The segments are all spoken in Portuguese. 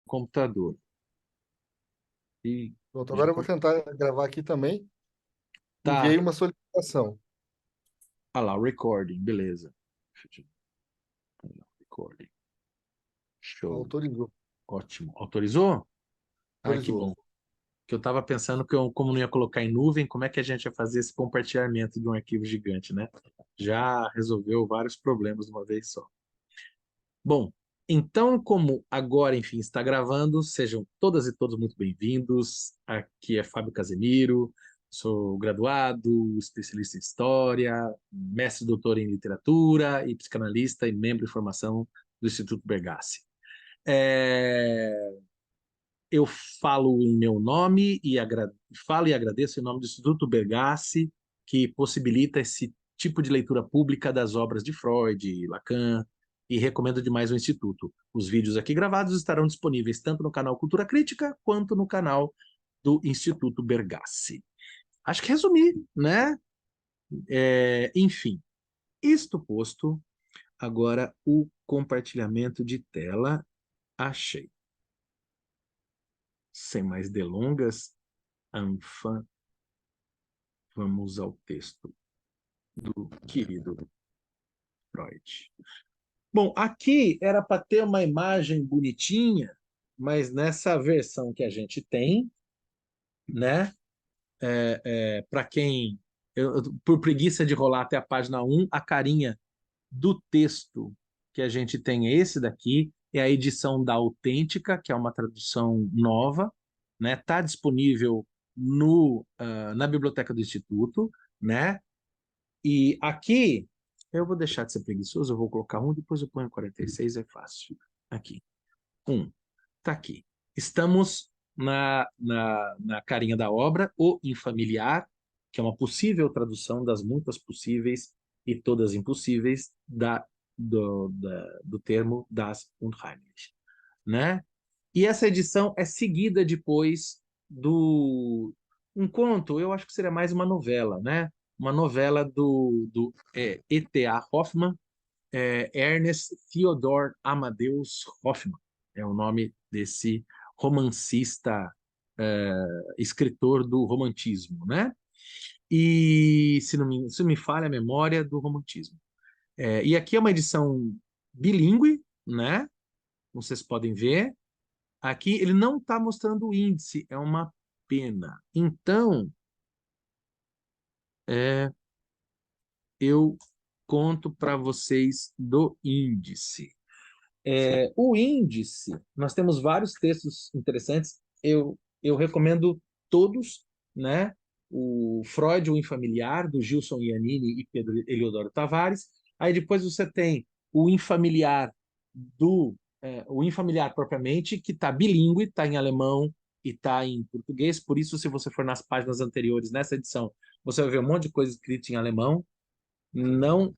computador. E Pronto, já agora eu vou tentar gravar aqui também. tá. Enviei uma solicitação. Ah lá, recording, beleza. Recording. Show. Autorizou. Ótimo. Autorizou? Ai, que Autorizou. bom. Que eu estava pensando que como não ia colocar em nuvem, como é que a gente ia fazer esse compartilhamento de um arquivo gigante, né? Já resolveu vários problemas de uma vez só. Bom, então, como agora, enfim, está gravando, sejam todas e todos muito bem-vindos. Aqui é Fábio Casemiro, sou graduado, especialista em História, mestre e doutor em Literatura e psicanalista e membro de formação do Instituto Bergassi. É, Eu falo em meu nome e falo e agradeço em nome do Instituto Bergassi, que possibilita esse tipo de leitura pública das obras de Freud, Lacan, e recomendo demais o Instituto. Os vídeos aqui gravados estarão disponíveis tanto no canal Cultura Crítica quanto no canal do Instituto Bergassi. Acho que resumi, né? Enfim, isto posto, agora o compartilhamento de tela. Achei. Sem mais delongas, Anfã, vamos ao texto do querido Freud. Bom, aqui era para ter uma imagem bonitinha, mas nessa versão que a gente tem, né? Para quem, por preguiça de rolar até a página 1, a carinha do texto que a gente tem é esse daqui, é a edição da Autêntica, que é uma tradução nova, né? Está disponível na biblioteca do Instituto, né? E aqui, eu vou deixar de ser preguiçoso, eu vou colocar um, depois eu ponho 46, é fácil. Aqui, um, tá aqui. Estamos na carinha da obra, O Infamiliar, que é uma possível tradução das muitas possíveis e todas impossíveis do termo Das Unheimlich, né? E essa edição é seguida depois do um conto, eu acho que seria mais uma novela, né? Uma novela do E.T.A. Hoffmann, Ernest Theodor Amadeus Hoffmann, é o nome desse romancista, escritor do romantismo, né? E se não me falha a memória, do romantismo. E aqui é uma edição bilíngue, né? Como vocês podem ver. Aqui ele não está mostrando o índice, é uma pena. Então, eu conto para vocês do índice. O índice, nós temos vários textos interessantes, eu recomendo todos, né? O Freud, o Infamiliar, do Gilson Iannini e Pedro Eliodoro Tavares. Aí depois você tem o Infamiliar o Infamiliar propriamente, que está bilíngue, está em alemão e está em português. Por isso, se você for nas páginas anteriores, nessa edição, você vai ver um monte de coisa escrita em alemão. Não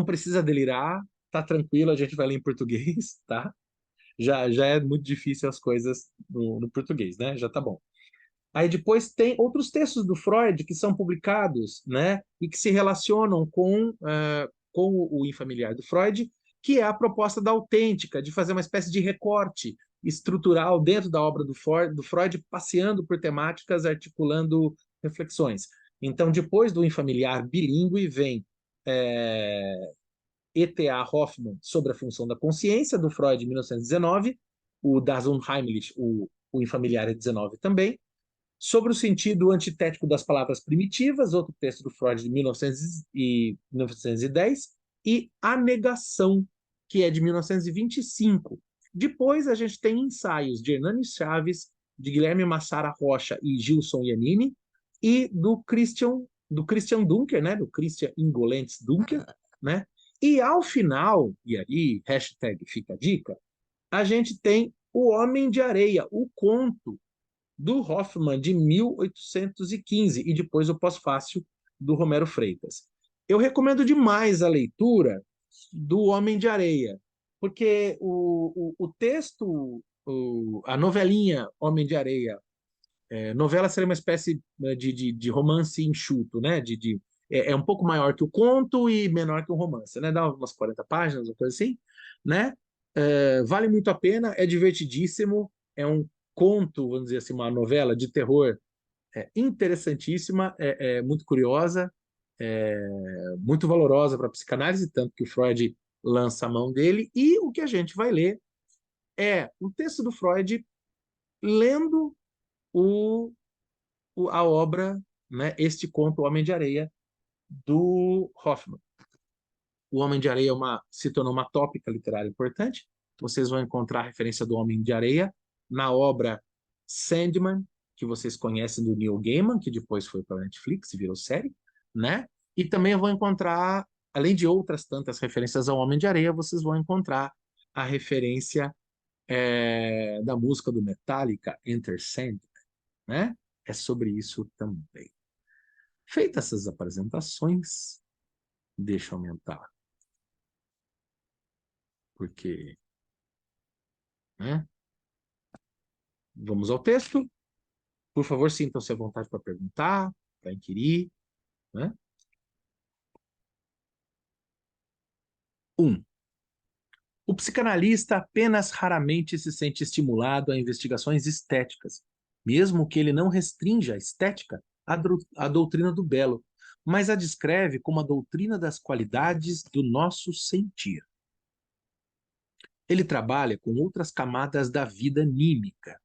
precisa delirar, tá tranquilo, a gente vai ler em português, tá? Já é muito difícil as coisas no português, né? Já tá bom. Aí depois tem outros textos do Freud que são publicados, né? E que se relacionam com o Infamiliar do Freud, que é a proposta da Autêntica, de fazer uma espécie de recorte estrutural dentro da obra do Freud, passeando por temáticas, articulando reflexões. Então, depois do Infamiliar bilíngue, vem é, E.T.A. Hoffmann sobre a função da consciência, do Freud, em 1919, o Das Unheimlich, o Infamiliar, é 19 também, sobre o sentido antitético das palavras primitivas, outro texto do Freud de 1910, e A Negação, que é de 1925. Depois a gente tem ensaios de Hernani Chaves, de Guilherme Massara Rocha e Gilson Iannini, e do Christian Dunker, né, do Christian Ingolentes Dunker, né? E ao final, e aí, hashtag fica a dica, a gente tem O Homem de Areia, o conto do Hoffmann de 1815 e depois o pós-fácil do Romero Freitas. Eu recomendo demais a leitura do Homem de Areia, porque o texto, a novelinha Homem de Areia, novela seria uma espécie de romance enxuto, né? É um pouco maior que o conto e menor que o romance, né? Dá umas 40 páginas, uma coisa assim, né? Vale muito a pena, é divertidíssimo, é um conto, vamos dizer assim, uma novela de terror interessantíssima, muito curiosa, muito valorosa para a psicanálise, tanto que o Freud lança a mão dele, e o que a gente vai ler é um texto do Freud lendo a obra, né, este conto, O Homem de Areia, do Hoffmann. O Homem de Areia se tornou uma tópica literária importante. Vocês vão encontrar a referência do Homem de Areia na obra Sandman, que vocês conhecem do Neil Gaiman, que depois foi para a Netflix e virou série, né? E também vão encontrar, além de outras tantas referências ao Homem de Areia, vocês vão encontrar a referência da música do Metallica, Enter Sandman, né? É sobre isso também. Feitas essas apresentações, deixa eu aumentar, porque, né? Vamos ao texto. Por favor, sintam-se à vontade para perguntar, para inquirir, né? 1. O psicanalista apenas raramente se sente estimulado a investigações estéticas, mesmo que ele não restrinja a estética à doutrina do belo, mas a descreve como a doutrina das qualidades do nosso sentir. Ele trabalha com outras camadas da vida anímica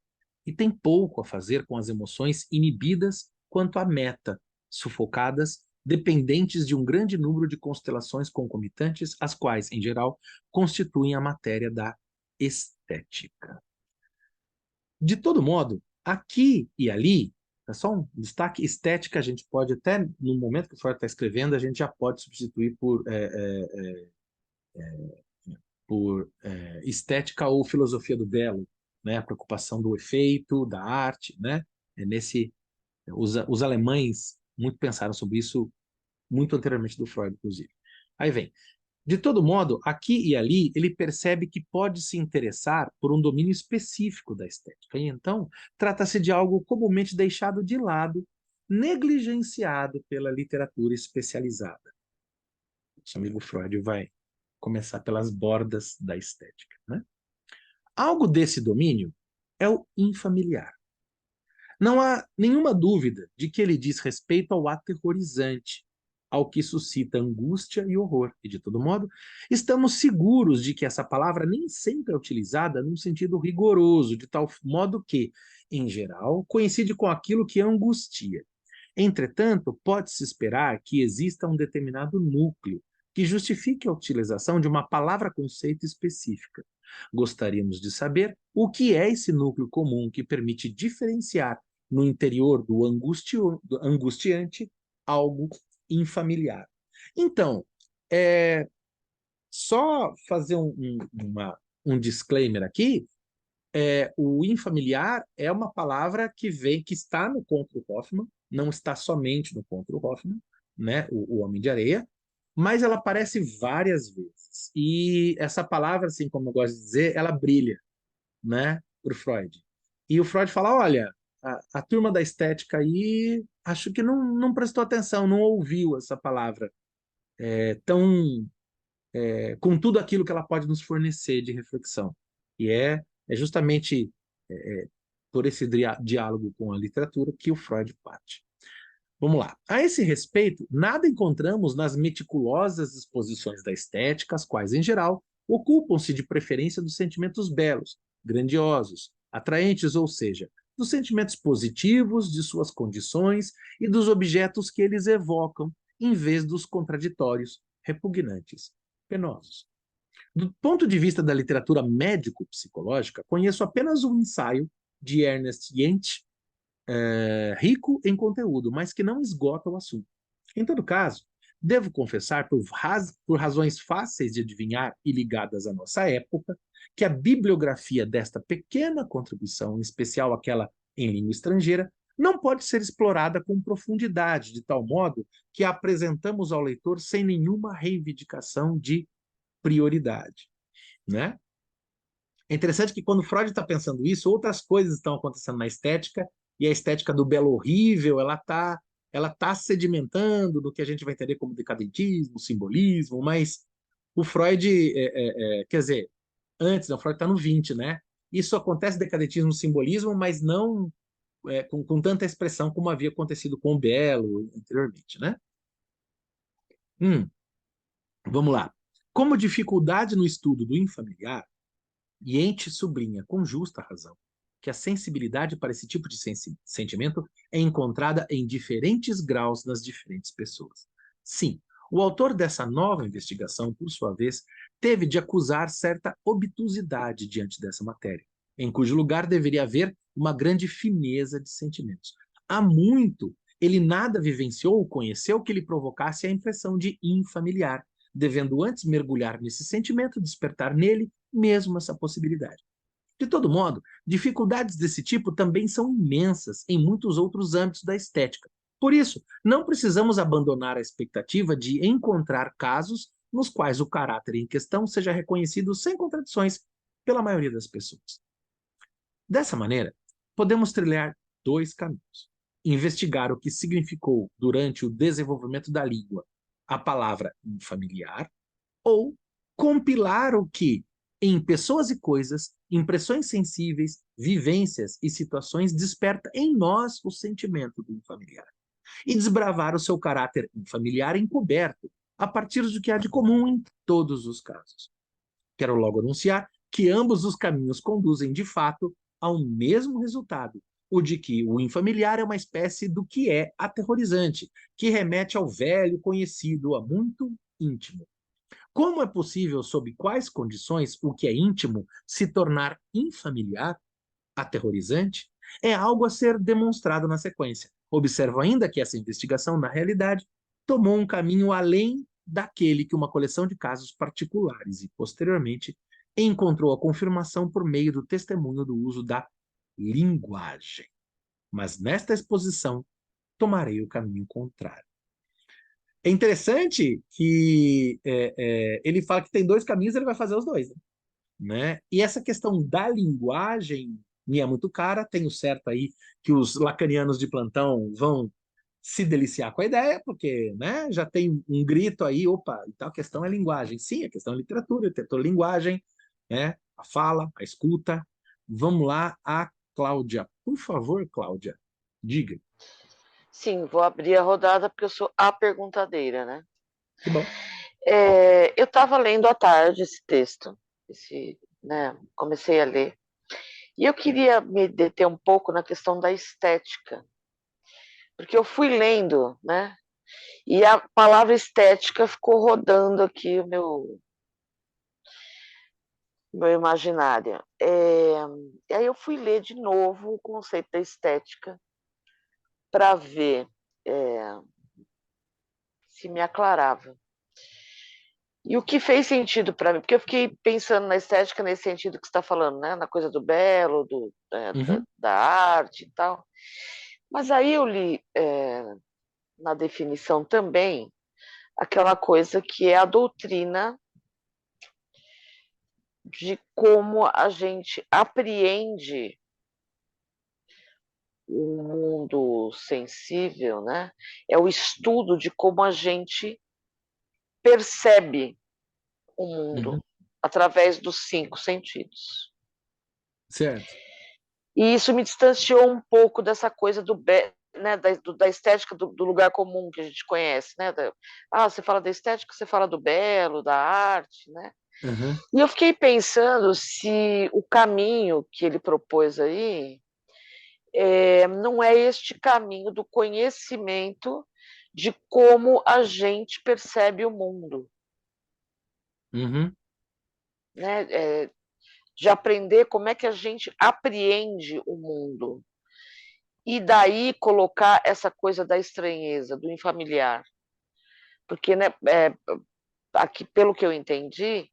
e tem pouco a fazer com as emoções inibidas quanto à meta, sufocadas, dependentes de um grande número de constelações concomitantes, as quais, em geral, constituem a matéria da estética. De todo modo, aqui e ali, é só um destaque, estética a gente pode até, no momento que o Freud está escrevendo, a gente já pode substituir por estética ou filosofia do belo, né? A preocupação do efeito, da arte, né? Os alemães muito pensaram sobre isso muito anteriormente do Freud, inclusive. Aí vem. De todo modo, aqui e ali, ele percebe que pode se interessar por um domínio específico da estética. E então, trata-se de algo comumente deixado de lado, negligenciado pela literatura especializada. Nosso amigo Freud vai começar pelas bordas da estética, né? Algo desse domínio é o infamiliar. Não há nenhuma dúvida de que ele diz respeito ao aterrorizante, ao que suscita angústia e horror. E, de todo modo, estamos seguros de que essa palavra nem sempre é utilizada num sentido rigoroso, de tal modo que, em geral, coincide com aquilo que angustia. Entretanto, pode-se esperar que exista um determinado núcleo que justifique a utilização de uma palavra-conceito específica. Gostaríamos de saber o que é esse núcleo comum que permite diferenciar no interior do angustiante algo infamiliar. Então, só fazer um disclaimer aqui, o infamiliar é uma palavra que está no conto Hoffmann, não está somente no conto Hoffmann, né, o Homem de Areia, mas ela aparece várias vezes. E essa palavra, assim como eu gosto de dizer, ela brilha, né, para o Freud. E o Freud fala, olha, a turma da estética aí, acho que não prestou atenção, não ouviu essa palavra com tudo aquilo que ela pode nos fornecer de reflexão. E é justamente por esse diálogo com a literatura que o Freud parte. Vamos lá. A esse respeito, nada encontramos nas meticulosas exposições da estética, as quais, em geral, ocupam-se de preferência dos sentimentos belos, grandiosos, atraentes, ou seja, dos sentimentos positivos, de suas condições e dos objetos que eles evocam, em vez dos contraditórios, repugnantes, penosos. Do ponto de vista da literatura médico-psicológica, conheço apenas um ensaio de Ernest Jentsch, rico em conteúdo, mas que não esgota o assunto. Em todo caso, devo confessar, por razões fáceis de adivinhar e ligadas à nossa época, que a bibliografia desta pequena contribuição, em especial aquela em língua estrangeira, não pode ser explorada com profundidade, de tal modo que a apresentamos ao leitor sem nenhuma reivindicação de prioridade, né? É interessante que quando Freud está pensando isso, outras coisas estão acontecendo na estética, e a estética do belo horrível, ela tá sedimentando no que a gente vai entender como decadentismo, simbolismo, mas o Freud, quer dizer, antes, o Freud está no 20, né? isso acontece decadentismo no simbolismo, mas não com tanta expressão como havia acontecido com o Belo anteriormente, né? Vamos lá. Como dificuldade no estudo do infamiliar, Yente sublinha com justa razão que a sensibilidade para esse tipo de sentimento é encontrada em diferentes graus nas diferentes pessoas. Sim, o autor dessa nova investigação, por sua vez, teve de acusar certa obtusidade diante dessa matéria, em cujo lugar deveria haver uma grande fineza de sentimentos. Há muito ele nada vivenciou ou conheceu que lhe provocasse a impressão de infamiliar, devendo antes mergulhar nesse sentimento, despertar nele mesmo essa possibilidade. De todo modo, dificuldades desse tipo também são imensas em muitos outros âmbitos da estética. Por isso, não precisamos abandonar a expectativa de encontrar casos nos quais o caráter em questão seja reconhecido sem contradições pela maioria das pessoas. Dessa maneira, podemos trilhar dois caminhos: investigar o que significou durante o desenvolvimento da língua a palavra infamiliar, ou compilar o que, em pessoas e coisas, impressões sensíveis, vivências e situações, desperta em nós o sentimento do infamiliar, e desbravar o seu caráter infamiliar encoberto, a partir do que há de comum em todos os casos. Quero logo anunciar que ambos os caminhos conduzem, de fato, ao mesmo resultado, o de que o infamiliar é uma espécie do que é aterrorizante, que remete ao velho conhecido, a muito íntimo. Como é possível, sob quais condições, o que é íntimo se tornar infamiliar, aterrorizante? É algo a ser demonstrado na sequência. Observo ainda que essa investigação, na realidade, tomou um caminho além daquele que uma coleção de casos particulares e, posteriormente, encontrou a confirmação por meio do testemunho do uso da linguagem. Mas nesta exposição, tomarei o caminho contrário. É interessante que ele fala que tem dois caminhos, ele vai fazer os dois, né? E essa questão da linguagem me é muito cara, tenho certo aí que os lacanianos de plantão vão se deliciar com a ideia, porque, né, já tem um grito aí, opa, então a questão é linguagem. Sim, a questão é literatura, literatura, linguagem, né? A fala, a escuta. Vamos lá, a Cláudia. Por favor, Cláudia, diga. Sim, vou abrir a rodada porque eu sou a perguntadeira, né? Que bom. Eu estava lendo à tarde esse texto, né, comecei a ler, e eu queria me deter um pouco na questão da estética, porque eu fui lendo, né, e a palavra estética ficou rodando aqui o meu imaginário. E aí eu fui ler de novo o conceito da estética para ver se me aclarava. E o que fez sentido para mim, porque eu fiquei pensando na estética nesse sentido que você está falando, né? Na coisa do belo, da arte e tal. Mas aí eu li na definição também aquela coisa que é a doutrina de como a gente apreende o mundo sensível, né? É o estudo de como a gente percebe o mundo através dos 5 sentidos. Certo. E isso me distanciou um pouco dessa coisa né, da estética do lugar comum que a gente conhece, né? Você fala da estética, você fala do belo, da arte, né? E eu fiquei pensando se o caminho que ele propôs aí não é este caminho do conhecimento de como a gente percebe o mundo. Né? De aprender como é que a gente apreende o mundo. E daí colocar essa coisa da estranheza, do infamiliar. Porque, né, aqui, pelo que eu entendi,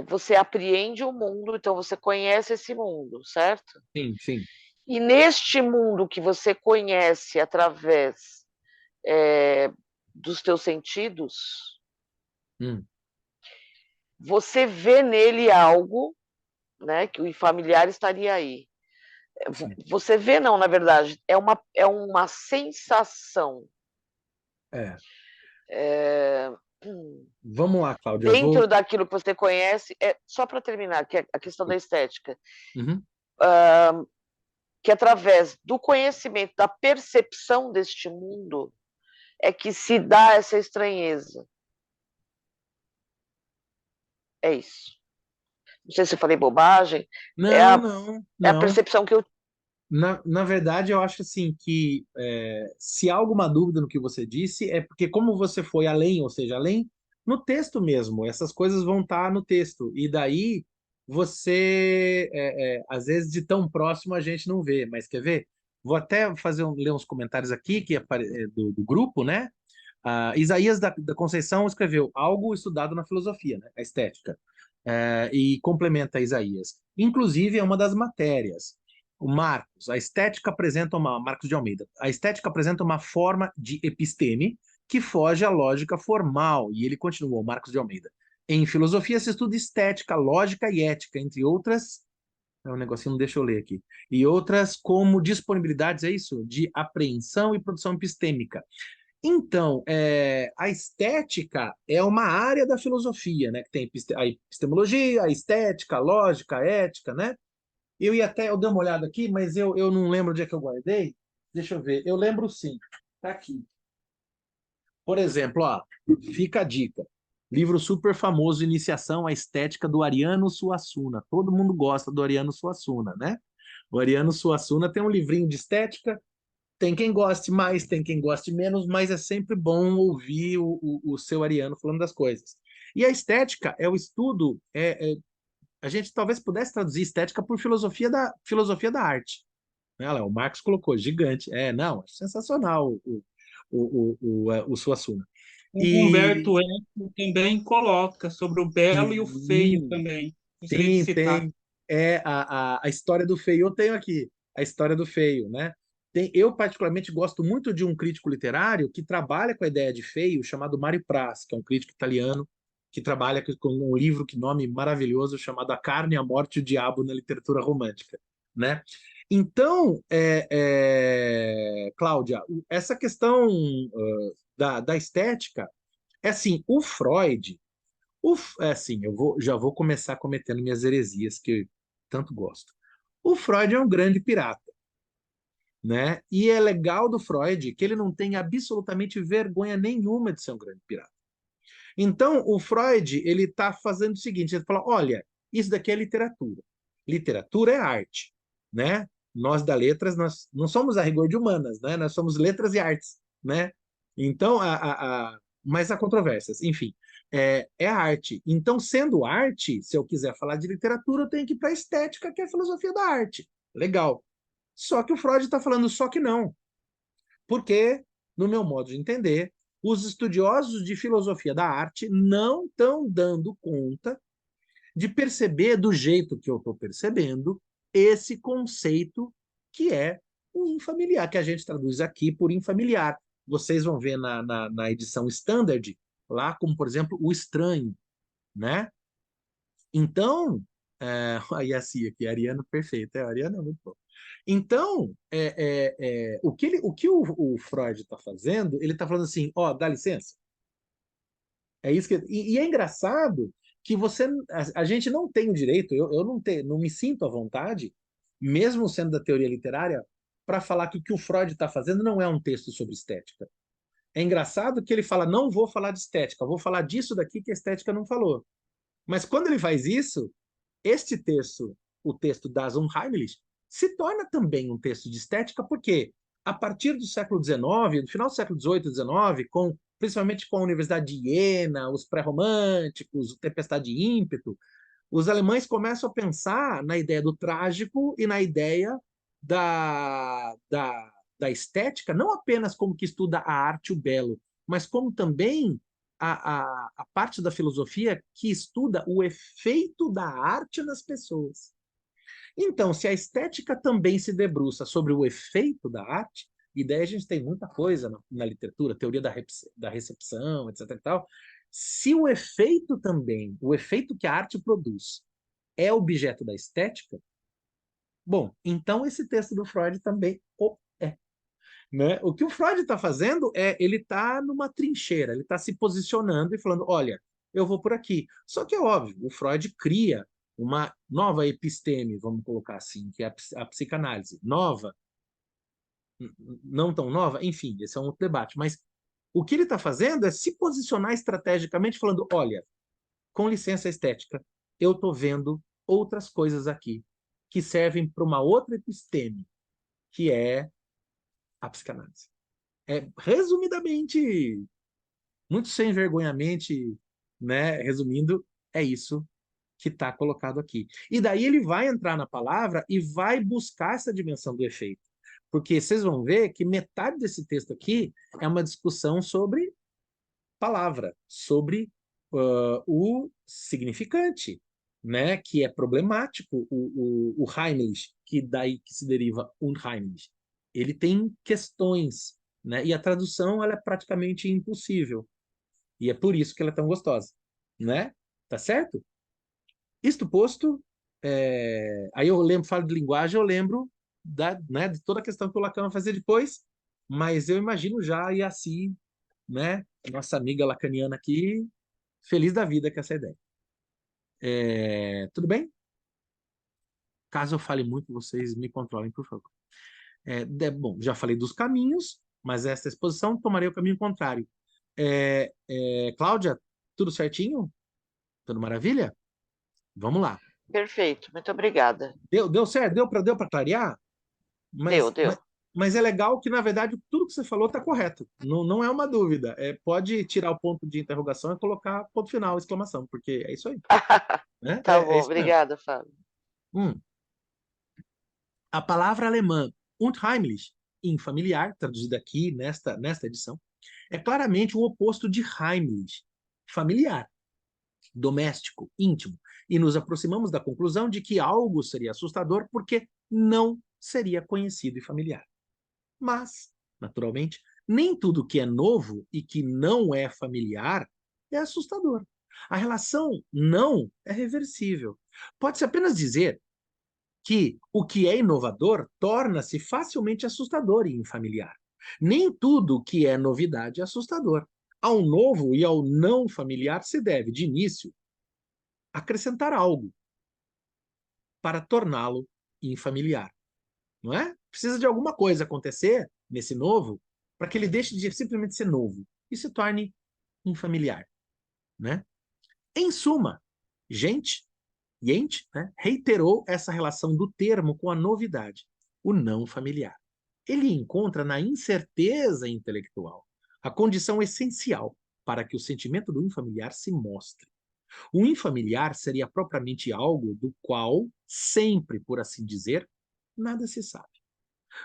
você apreende o mundo, então você conhece esse mundo, certo? Sim, sim. E neste mundo que você conhece através dos teus sentidos, você vê nele algo, né, que o infamiliar estaria aí. Sim. Você vê, não, na verdade, é uma sensação. Vamos lá, Cláudia. Dentro daquilo que você conhece, só para terminar, que é a questão da estética, que através do conhecimento, da percepção deste mundo, é que se dá essa estranheza. É isso. Não sei se eu falei bobagem. Não, é a percepção que eu... Na verdade, eu acho assim que se há alguma dúvida no que você disse, é porque como você foi além, ou seja, além no texto mesmo, essas coisas vão estar no texto, e daí você, às vezes, de tão próximo a gente não vê, mas quer ver? Vou até ler uns comentários aqui que do grupo, né? Isaías da Conceição escreveu algo estudado na filosofia, né? A estética, e complementa Isaías. Inclusive, é uma das matérias. O Marcos, Marcos de Almeida, a estética apresenta uma forma de episteme que foge à lógica formal, e ele continuou, Marcos de Almeida. Em filosofia se estuda estética, lógica e ética, entre outras, um negocinho não deixa eu ler aqui, e outras como disponibilidades, é isso? De apreensão e produção epistêmica. Então, a estética é uma área da filosofia, né? Que tem a epistemologia, a estética, a lógica, a ética, né? Eu dei uma olhada aqui, mas eu não lembro onde é que eu guardei. Deixa eu ver. Eu lembro sim. Tá aqui. Por exemplo, ó, fica a dica. Livro super famoso, Iniciação à Estética, do Ariano Suassuna. Todo mundo gosta do Ariano Suassuna, né? O Ariano Suassuna tem um livrinho de estética. Tem quem goste mais, tem quem goste menos, mas é sempre bom ouvir o seu Ariano falando das coisas. E a estética é o estudo, a gente talvez pudesse traduzir estética por filosofia da arte. Né? O Marcos colocou, gigante. Não, sensacional o Suassuna. O Humberto Eco também coloca sobre o belo e o feio também. Gostaria de citar. Tem. A história do feio, eu tenho aqui, a história do feio, né? Eu particularmente gosto muito de um crítico literário que trabalha com a ideia de feio, chamado Mário Praz, que é um crítico italiano, que trabalha com um livro, que nome maravilhoso, chamado A Carne, a Morte e o Diabo na Literatura Romântica, né? Então, Cláudia, essa questão da estética, é assim, o Freud, assim, já vou começar cometendo minhas heresias, que eu tanto gosto. O Freud é um grande pirata, né? E é legal do Freud que ele não tem absolutamente vergonha nenhuma de ser um grande pirata. Então, o Freud, ele está fazendo o seguinte, ele fala, olha, isso daqui é literatura. Literatura é arte, né? Nós da letras, nós não somos a rigor de humanas, né? Nós somos letras e artes, né? Então, mas há controvérsias, enfim, é arte. Então, sendo arte, se eu quiser falar de literatura, eu tenho que ir para a estética, que é a filosofia da arte. Legal. Só que o Freud está falando só que não. Porque, no meu modo de entender, os estudiosos de filosofia da arte não estão dando conta de perceber do jeito que eu estou percebendo esse conceito que é o infamiliar, que a gente traduz aqui por infamiliar. Vocês vão ver na edição standard, lá como, por exemplo, o estranho, né? Então, aí a Cia aqui, a Ariana, perfeita, a Ariana é muito boa. Então, o que o Freud está fazendo, ele está falando assim, ó, dá licença. É isso que... E é engraçado que a gente não tem o direito, eu não me sinto à vontade, mesmo sendo da teoria literária, para falar que o que o Freud está fazendo não é um texto sobre estética. É engraçado que ele fala, não vou falar de estética, vou falar disso daqui que a estética não falou. Mas quando ele faz isso, este texto, o texto das Unheimlich, se torna também um texto de estética, porque a partir do século XIX, no final do século XVIII e XIX, principalmente com a Universidade de Iena, os pré-românticos, o Tempestade de Ímpeto, os alemães começam a pensar na ideia do trágico e na ideia da estética, não apenas como que estuda a arte e o belo, mas como também a parte da filosofia que estuda o efeito da arte nas pessoas. Então, se a estética também se debruça sobre o efeito da arte, e daí a gente tem muita coisa na literatura, teoria da recepção, etc. e tal, se o efeito também, o efeito que a arte produz, é objeto da estética, bom, então esse texto do Freud também é. né? O que o Freud está fazendo é ele está numa trincheira, ele está se posicionando e falando, olha, eu vou por aqui. Só que é óbvio, o Freud cria uma nova episteme, vamos colocar assim, que é a psicanálise. Nova, não tão nova, enfim, esse é um outro debate. Mas o que ele está fazendo é se posicionar estrategicamente, falando, olha, com licença estética, eu estou vendo outras coisas aqui que servem para uma outra episteme, que é a psicanálise. Resumidamente, muito sem vergonhamente, né, resumindo, é isso que está colocado aqui. E daí ele vai entrar na palavra e vai buscar essa dimensão do efeito. Porque vocês vão ver que metade desse texto aqui é uma discussão sobre palavra, sobre o significante, né, que é problemático, o Heimlich, que daí que se deriva Unheimlich. Ele tem questões, né, e a tradução ela é praticamente impossível. E é por isso que ela é tão gostosa, né? Tá certo? Isto posto, aí eu lembro, falo de linguagem, eu lembro né, de toda a questão que o Lacan vai fazer depois, mas eu imagino já e assim, né, nossa amiga lacaniana aqui, feliz da vida com essa ideia. Tudo bem? Caso eu fale muito, vocês me controlem, por favor. Bom, já falei dos caminhos, mas essa exposição tomaria o caminho contrário. Cláudia, tudo certinho? Tudo maravilha? Vamos lá. Perfeito, muito obrigada. Deu certo? Deu para clarear? Deu, deu. Mas é legal que, na verdade, tudo que você falou está correto. Não é uma dúvida. Pode tirar o ponto de interrogação e colocar ponto final, exclamação, porque é isso aí. Né? Tá bom, isso mesmo. obrigada, Fábio. A palavra alemã unheimlich, infamiliar, traduzida aqui nesta edição, é claramente o oposto de heimlich, familiar, doméstico, íntimo. E nos aproximamos da conclusão de que algo seria assustador porque não seria conhecido e familiar. Mas, naturalmente, nem tudo que é novo e que não é familiar é assustador. A relação não é reversível. Pode-se apenas dizer que o que é inovador torna-se facilmente assustador e infamiliar. Nem tudo que é novidade é assustador. Ao novo e ao não familiar se deve, de início, acrescentar algo para torná-lo infamiliar. Não é? Precisa de alguma coisa acontecer nesse novo para que ele deixe de simplesmente ser novo e se torne infamiliar. Né? Em suma, Jente, né, reiterou essa relação do termo com a novidade, o não familiar. Ele encontra na incerteza intelectual a condição essencial para que o sentimento do infamiliar se mostre. O infamiliar seria propriamente algo do qual, sempre, por assim dizer, nada se sabe.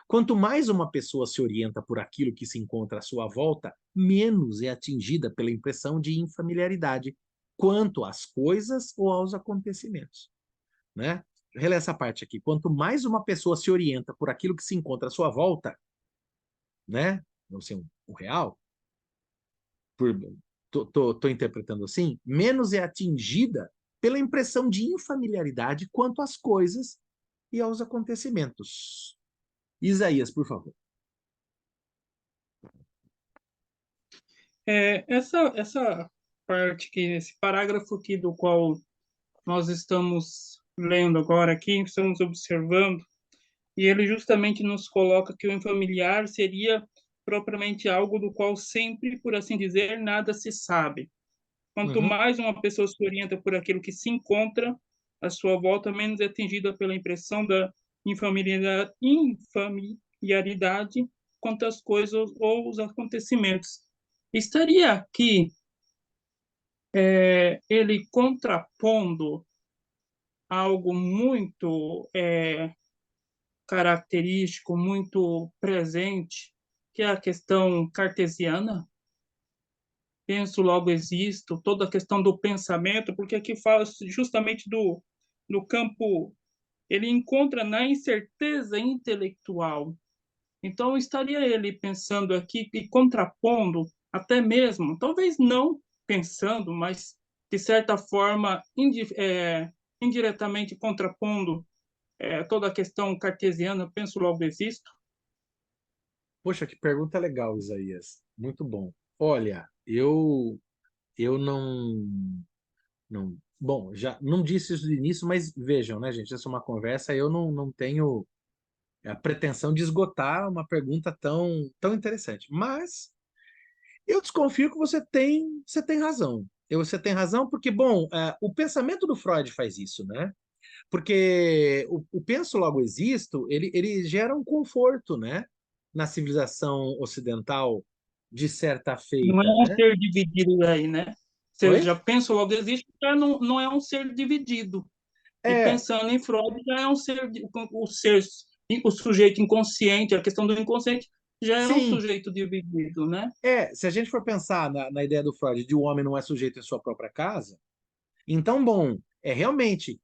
Quanto mais uma pessoa se orienta por aquilo que se encontra à sua volta, menos é atingida pela impressão de infamiliaridade quanto às coisas ou aos acontecimentos. Né? Relê essa parte aqui. Quanto mais uma pessoa se orienta por aquilo que se encontra à sua volta, né? Não sei, o real, tô interpretando assim, menos é atingida pela impressão de infamiliaridade quanto às coisas e aos acontecimentos. Isaías, por favor. Essa parte aqui, esse parágrafo aqui do qual nós estamos lendo agora aqui, estamos observando, e ele justamente nos coloca que o infamiliar seria propriamente algo do qual sempre, por assim dizer, nada se sabe. Quanto mais uma pessoa se orienta por aquilo que se encontra à sua volta, menos é atingida pela impressão da infamiliaridade quanto às coisas ou os acontecimentos. Estaria aqui ele contrapondo algo muito característico, muito presente, que é a questão cartesiana. Penso, logo existo, toda a questão do pensamento, porque aqui fala justamente do campo, ele encontra na incerteza intelectual. Então, estaria ele pensando aqui e contrapondo, até mesmo, talvez não pensando, mas, de certa forma, indiretamente contrapondo toda a questão cartesiana, penso, logo existo? Poxa, que pergunta legal, Isaías. Muito bom. Olha, eu não, bom, já não disse isso de início, mas vejam, né, gente? Essa é uma conversa, eu não tenho a pretensão de esgotar uma pergunta tão interessante. Mas eu desconfio que você tem razão. Você tem razão porque, bom, o pensamento do Freud faz isso, né? Porque o penso logo existo, ele gera um conforto, né? Na civilização ocidental, de certa Não é feita, um né? ser dividido aí, né? Você Oi? já pensa logo existe, já não é um ser dividido. E É, pensando em Freud, já é um ser, o sujeito inconsciente, a questão do inconsciente já é um sim. sujeito dividido, né? Se a gente for pensar na ideia do Freud de o homem não é sujeito em sua própria casa, então, bom, realmente,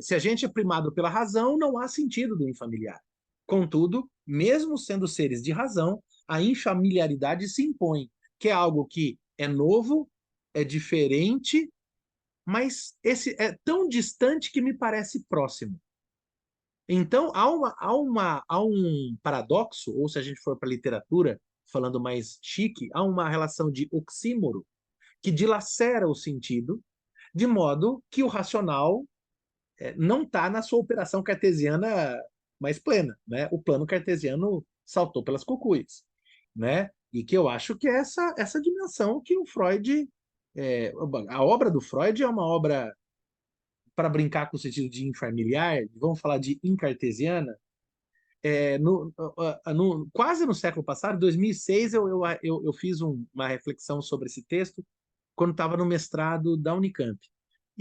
se a gente é primado pela razão, não há sentido do infamiliar. Contudo, mesmo sendo seres de razão, a infamiliaridade se impõe, que é algo que é novo, é diferente, mas esse é tão distante que me parece próximo. Então, há um paradoxo, ou se a gente for para a literatura, falando mais chique, há uma relação de oxímoro que dilacera o sentido, de modo que o racional não está na sua operação cartesiana mais plena, né? O plano cartesiano saltou pelas cucuias, né? E que eu acho que é essa dimensão que o Freud, a obra do Freud é uma obra para brincar com o sentido de infamiliar, vamos falar de incartesiana, quase no século passado, 2006, eu fiz uma reflexão sobre esse texto quando estava no mestrado da Unicamp.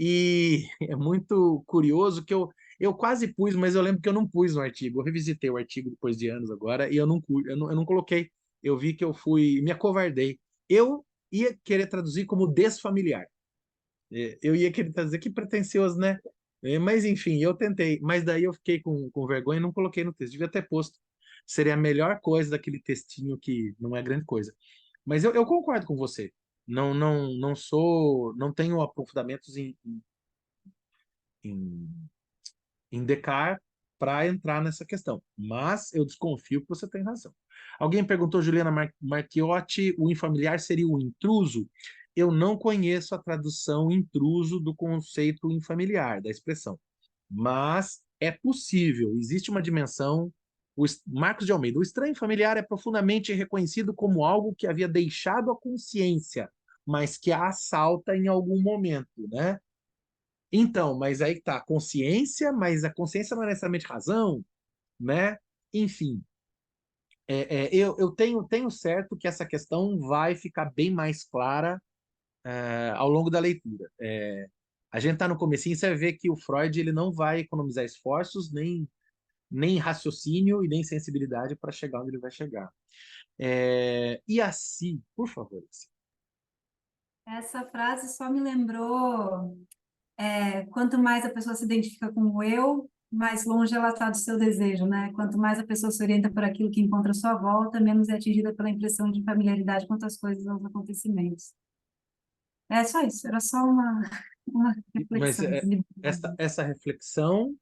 E é muito curioso que eu quase pus, mas eu lembro que eu não pus no artigo. Eu revisitei o artigo depois de anos agora e eu não coloquei. Eu vi que me acovardei. Eu ia querer traduzir como desfamiliar. Eu ia querer traduzir, que pretencioso, né? Mas enfim, eu tentei. Mas daí eu fiquei com vergonha e não coloquei no texto. Devia ter posto. Seria a melhor coisa daquele textinho que não é grande coisa. Mas eu concordo com você. Não tenho aprofundamentos em, em Descartes para entrar nessa questão. Mas eu desconfio que você tem razão. Alguém perguntou, Juliana Marchiotti, o infamiliar seria o intruso? Eu não conheço a tradução intruso do conceito infamiliar, da expressão. Mas é possível, existe uma dimensão. Marcos de Almeida, o estranho familiar é profundamente reconhecido como algo que havia deixado a consciência, mas que a assalta em algum momento, né? Então, mas aí tá, consciência, mas a consciência não é necessariamente razão, né? Enfim, eu tenho certo que essa questão vai ficar bem mais clara ao longo da leitura. A gente está no comecinho, você vai ver que o Freud ele não vai economizar esforços, nem raciocínio e nem sensibilidade para chegar onde ele vai chegar. E assim, por favor. Assim. Essa frase só me lembrou, quanto mais a pessoa se identifica com o eu, mais longe ela está do seu desejo, né? Quanto mais a pessoa se orienta por aquilo que encontra à sua volta, menos é atingida pela impressão de familiaridade quanto às coisas e aos acontecimenentes. É só isso, era só uma Mas reflexão. essa reflexão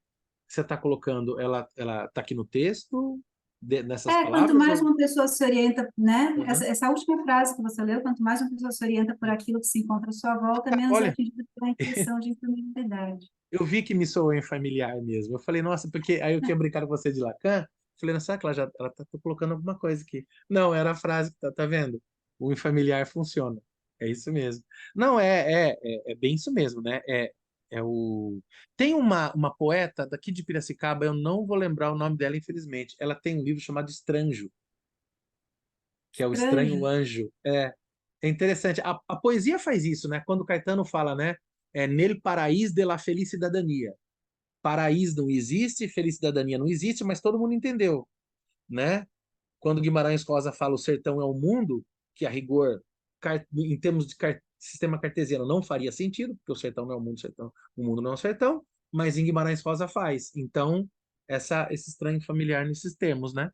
que você está colocando, ela está aqui no texto, nessas Quanto palavras? mais Ou... uma pessoa se orienta, né? Uhum. Essa última frase que você leu, quanto mais uma pessoa se orienta por aquilo que se encontra à sua volta, menos é Olha, atingida pela impressão de infamiliaridade. eu vi que me soou em familiar mesmo. Eu falei, nossa, porque aí eu tinha brincado com você de Lacan. Falei, não, será que ela tá colocando alguma coisa aqui? Não, era a frase que tá vendo? O infamiliar funciona. É isso mesmo. Não, é bem isso mesmo, né? Tem uma poeta daqui de Piracicaba, eu não vou lembrar o nome dela, infelizmente. Ela tem um livro chamado Estranjo, que é o Estranho. Estranho Anjo. É interessante. A poesia faz isso, né? Quando o Caetano fala, né? Nel paraís de la felicidadania. Paraíso não existe, felicidadania não existe, mas todo mundo entendeu, né? Quando Guimarães Rosa fala o sertão é o mundo, que a rigor, em termos de sistema cartesiano, não faria sentido, porque o sertão não é o mundo, o mundo não é o sertão, mas em Guimarães Rosa faz. Então, esse estranho familiar nesses termos, né?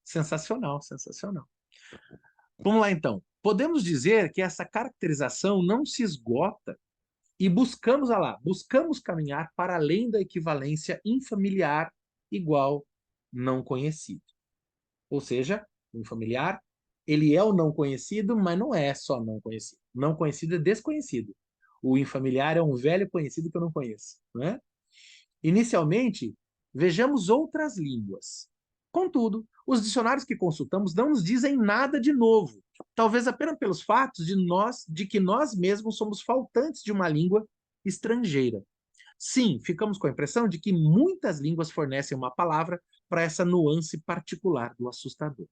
Sensacional, sensacional. Vamos lá, então. Podemos dizer que essa caracterização não se esgota e buscamos caminhar para além da equivalência infamiliar igual não conhecido. Ou seja, O infamiliar, ele é o não conhecido, mas não é só não conhecido. Não conhecido é desconhecido. O infamiliar é um velho conhecido que eu não conheço, né? Inicialmente, vejamos outras línguas. Contudo, os dicionários que consultamos não nos dizem nada de novo, talvez apenas pelos fatos de que nós mesmos somos faltantes de uma língua estrangeira. Sim, ficamos com a impressão de que muitas línguas fornecem uma palavra para essa nuance particular do assustador.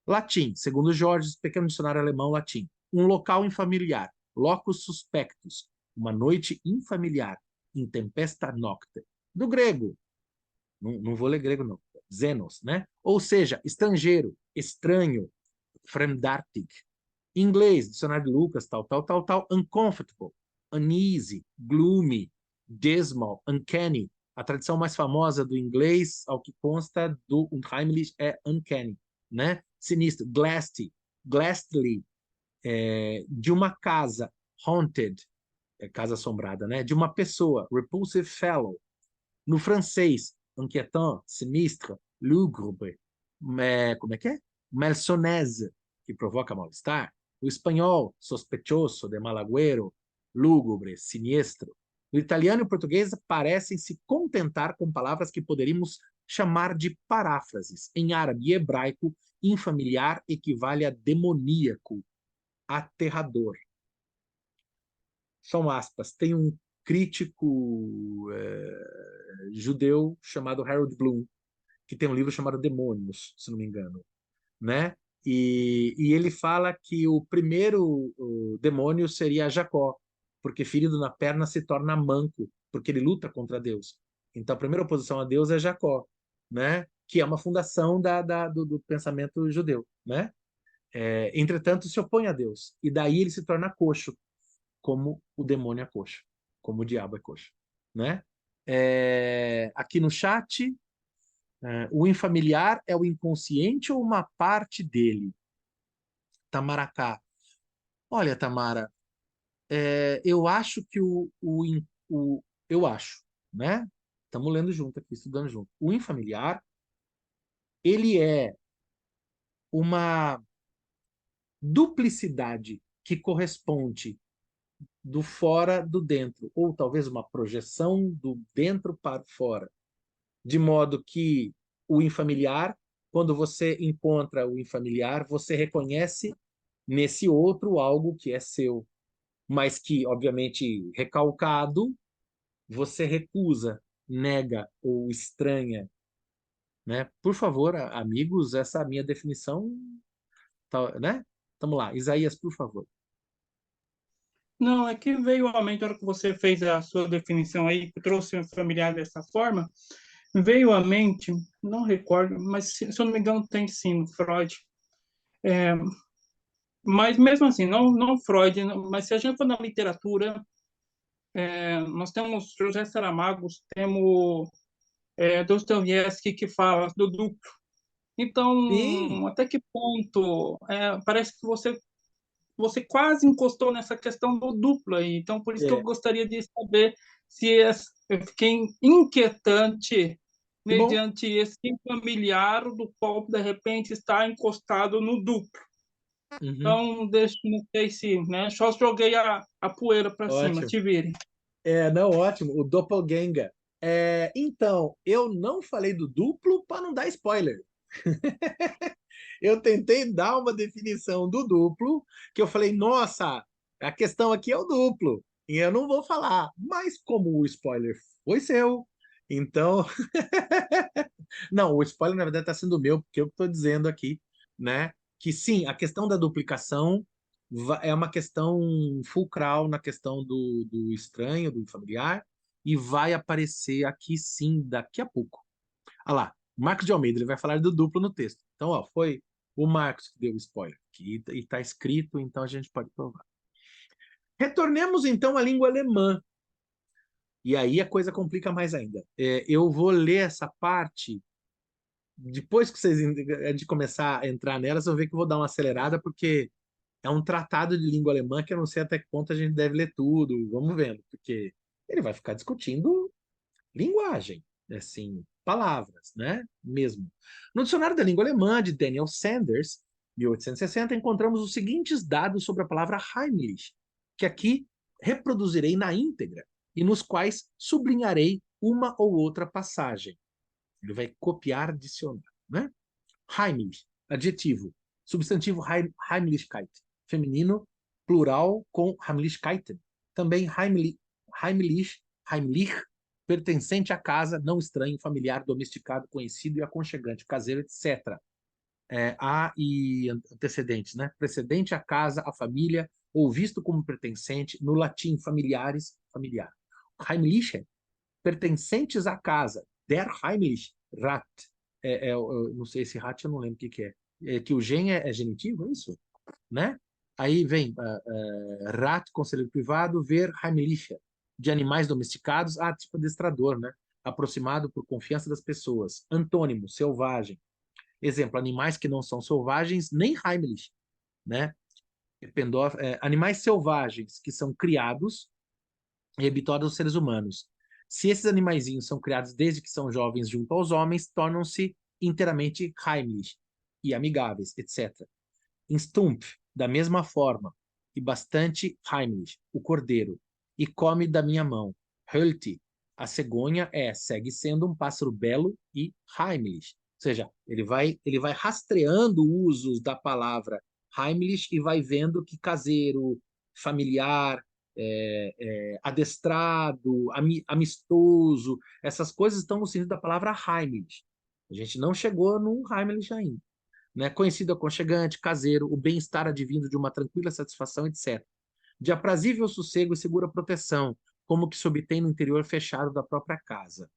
Latim, segundo Jorge, pequeno dicionário alemão latim. Um local infamiliar, locus suspectus, uma noite infamiliar, in tempesta nocte. Do grego, não vou ler grego não, xenos, né? Ou seja, estrangeiro, estranho, fremdartig. Inglês, dicionário de Lucas, tal, uncomfortable, uneasy, gloomy, dismal, uncanny. A tradição mais famosa do inglês, ao que consta do Unheimlich, é uncanny, né? Sinistro, ghastly, de uma casa, haunted, casa assombrada, né? De uma pessoa, repulsive fellow. No francês, inquietant, sinistre, lúgubre, como é que é? Malsonese, que provoca mal-estar. O espanhol, sospechoso, de malagüero, lúgubre, siniestro. O italiano e o português parecem se contentar com palavras que poderíamos chamar de paráfrases. Em árabe e hebraico, infamiliar equivale a demoníaco, aterrador. São aspas. Tem um crítico judeu chamado Harold Bloom, que tem um livro chamado Demônios, se não me engano, né? E ele fala que o primeiro demônio seria Jacó, porque ferido na perna se torna manco, porque ele luta contra Deus. Então a primeira oposição a Deus é Jacó, né? Que é uma fundação do pensamento judeu, né? Entretanto, se opõe a Deus. E daí ele se torna coxo, como o demônio é coxo, como o diabo é coxo, né? Aqui no chat, o infamiliar é o inconsciente ou uma parte dele? Tamaracá. Olha, Tamara, eu acho que eu acho, né? Estamos lendo junto aqui, estudando junto. O infamiliar, ele é uma duplicidade que corresponde do fora do dentro, ou talvez uma projeção do dentro para fora, de modo que o infamiliar, quando você encontra o infamiliar, você reconhece nesse outro algo que é seu, mas que, obviamente, recalcado, você recusa, nega ou estranha, né? Por favor, amigos, essa é a minha definição, tá, né? Vamos lá, Isaías, por favor. Não, é que veio à mente, na hora que você fez a sua definição aí, que trouxe um familiar dessa forma, veio à mente, não recordo, mas se eu não me engano tem sim, Freud. Mas mesmo assim, não Freud, mas se a gente for na literatura, nós temos José Saramago, temos Dostoiévski que fala do duplo. Sim. Então, até que ponto parece que você quase encostou nessa questão do duplo aí. Então, por isso que eu gostaria de saber se eu fiquei inquietante Que bom. mediante esse familiar do qual, de repente, está encostado no duplo. Uhum. Então, não sei se, né? Só joguei a poeira para cima, te virem. Não, ótimo. O Doppelganger. Então, eu não falei do duplo para não dar spoiler. Eu tentei dar uma definição do duplo, que eu falei, nossa, a questão aqui é o duplo, e eu não vou falar. Mas como o spoiler foi seu, então... Não, o spoiler, na verdade, está sendo meu, porque eu estou dizendo aqui, né? Que sim, a questão da duplicação é uma questão fulcral na questão do estranho, do familiar, e vai aparecer aqui sim, daqui a pouco. Olha lá, Marcos de Almeida, ele vai falar do duplo no texto. Então, ó, foi o Marcos que deu o spoiler, que está escrito, então a gente pode provar. Retornemos então à língua alemã. E aí a coisa complica mais ainda. Eu vou ler essa parte, depois que vocês de começar a entrar nela, vocês vão ver que eu vou dar uma acelerada, porque é um tratado de língua alemã que eu não sei até que ponto a gente deve ler tudo, vamos vendo, porque ele vai ficar discutindo linguagem, assim, palavras, né? Mesmo. No dicionário da língua alemã de Daniel Sanders, 1860, encontramos os seguintes dados sobre a palavra Heimlich, que aqui reproduzirei na íntegra e nos quais sublinharei uma ou outra passagem. Ele vai copiar dicionário, né? Heimlich, adjetivo. Substantivo Heimlichkeit, feminino, plural com Heimlichkeiten. Também Heimlich, pertencente à casa, não estranho, familiar, domesticado, conhecido e aconchegante, caseiro, etc. Há e antecedentes, né? Precedente à casa, à família, ou visto como pertencente, no latim, familiares, familiar. Heimliche, pertencentes à casa, der Heimlich Rat. Não sei, esse rat eu não lembro o que é. Que o gen é genitivo, é isso? Né? Aí vem rat, conselheiro privado, ver Heimliche, de animais domesticados, tipo adestrador, né? Aproximado por confiança das pessoas. Antônimo, selvagem. Exemplo, animais que não são selvagens, nem Heimlich, né? Animais selvagens que são criados e habituados aos seres humanos. Se esses animaizinhos são criados desde que são jovens junto aos homens, tornam-se inteiramente Heimlich e amigáveis, etc. Stumpf, da mesma forma, e bastante Heimlich, o cordeiro, e come da minha mão. Hölti, a cegonha segue sendo um pássaro belo e Heimlich. Ou seja, ele vai rastreando usos da palavra Heimlich e vai vendo que caseiro, familiar, adestrado, amistoso, essas coisas estão no sentido da palavra Heimlich. A gente não chegou no Heimlich ainda. Né? Conhecido, aconchegante, caseiro, o bem-estar advindo de uma tranquila satisfação, etc. De aprazível sossego e segura proteção, como que se obtém no interior fechado da própria casa.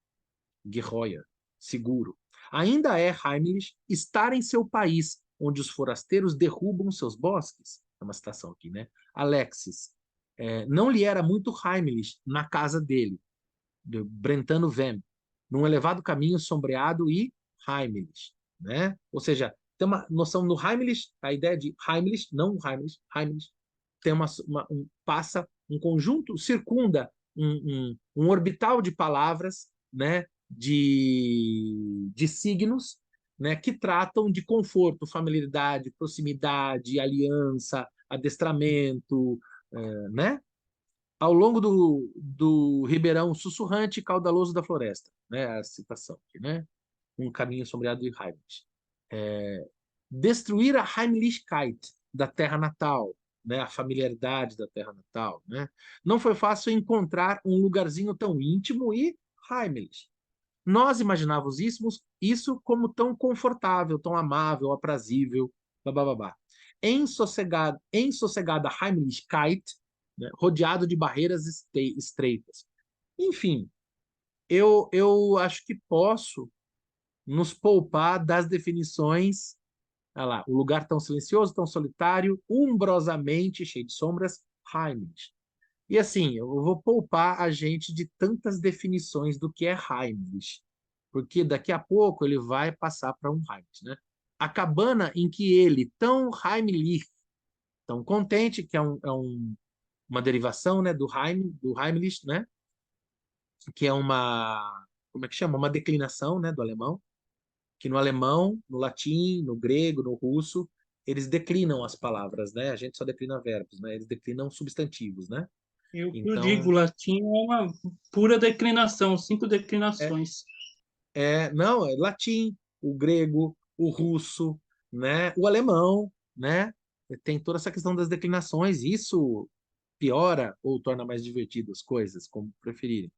Geroia, seguro. Ainda é Heimlich estar em seu país, onde os forasteiros derrubam seus bosques. É uma citação aqui, né? Alexis, não lhe era muito Heimlich na casa dele, de Brentano Vem, num elevado caminho sombreado e Heimlich, né? Ou seja, tem uma noção no Heimlich, a ideia de Heimlich, não Heimlich, tem passa um conjunto, circunda um orbital de palavras, né, de signos, né, que tratam de conforto, familiaridade, proximidade, aliança, adestramento, né? Ao longo do ribeirão sussurrante e caudaloso da floresta, né? A citação aqui, né? Um caminho sombreado de Heimlich. Destruir a Heimlichkeit da terra natal, né? A familiaridade da terra natal, né? Não foi fácil encontrar um lugarzinho tão íntimo e Heimlich. Nós imaginávamos isso como tão confortável, tão amável, aprazível, babá. Em sossegada Heimlichkeit, né, rodeado de barreiras estreitas. Enfim, eu acho que posso nos poupar das definições. Olha lá, o lugar tão silencioso, tão solitário, umbrosamente cheio de sombras, Heimlich. E assim, eu vou poupar a gente de tantas definições do que é Heimlich, porque daqui a pouco ele vai passar para um Heimlich, né? A cabana em que ele, tão Heimlich, tão contente, que é uma derivação, né, do Heimlich, né, que é como é que chama? Uma declinação, né, do alemão, que no alemão, no latim, no grego, no russo, eles declinam as palavras, né? A gente só declina verbos, né? Eles declinam substantivos, né? Eu digo, Então, latim é uma pura declinação, 5 é, declinações. não, é latim, o grego, o russo, né? O alemão, né? Tem toda essa questão das declinações, isso piora ou torna mais divertido as coisas, como preferirem.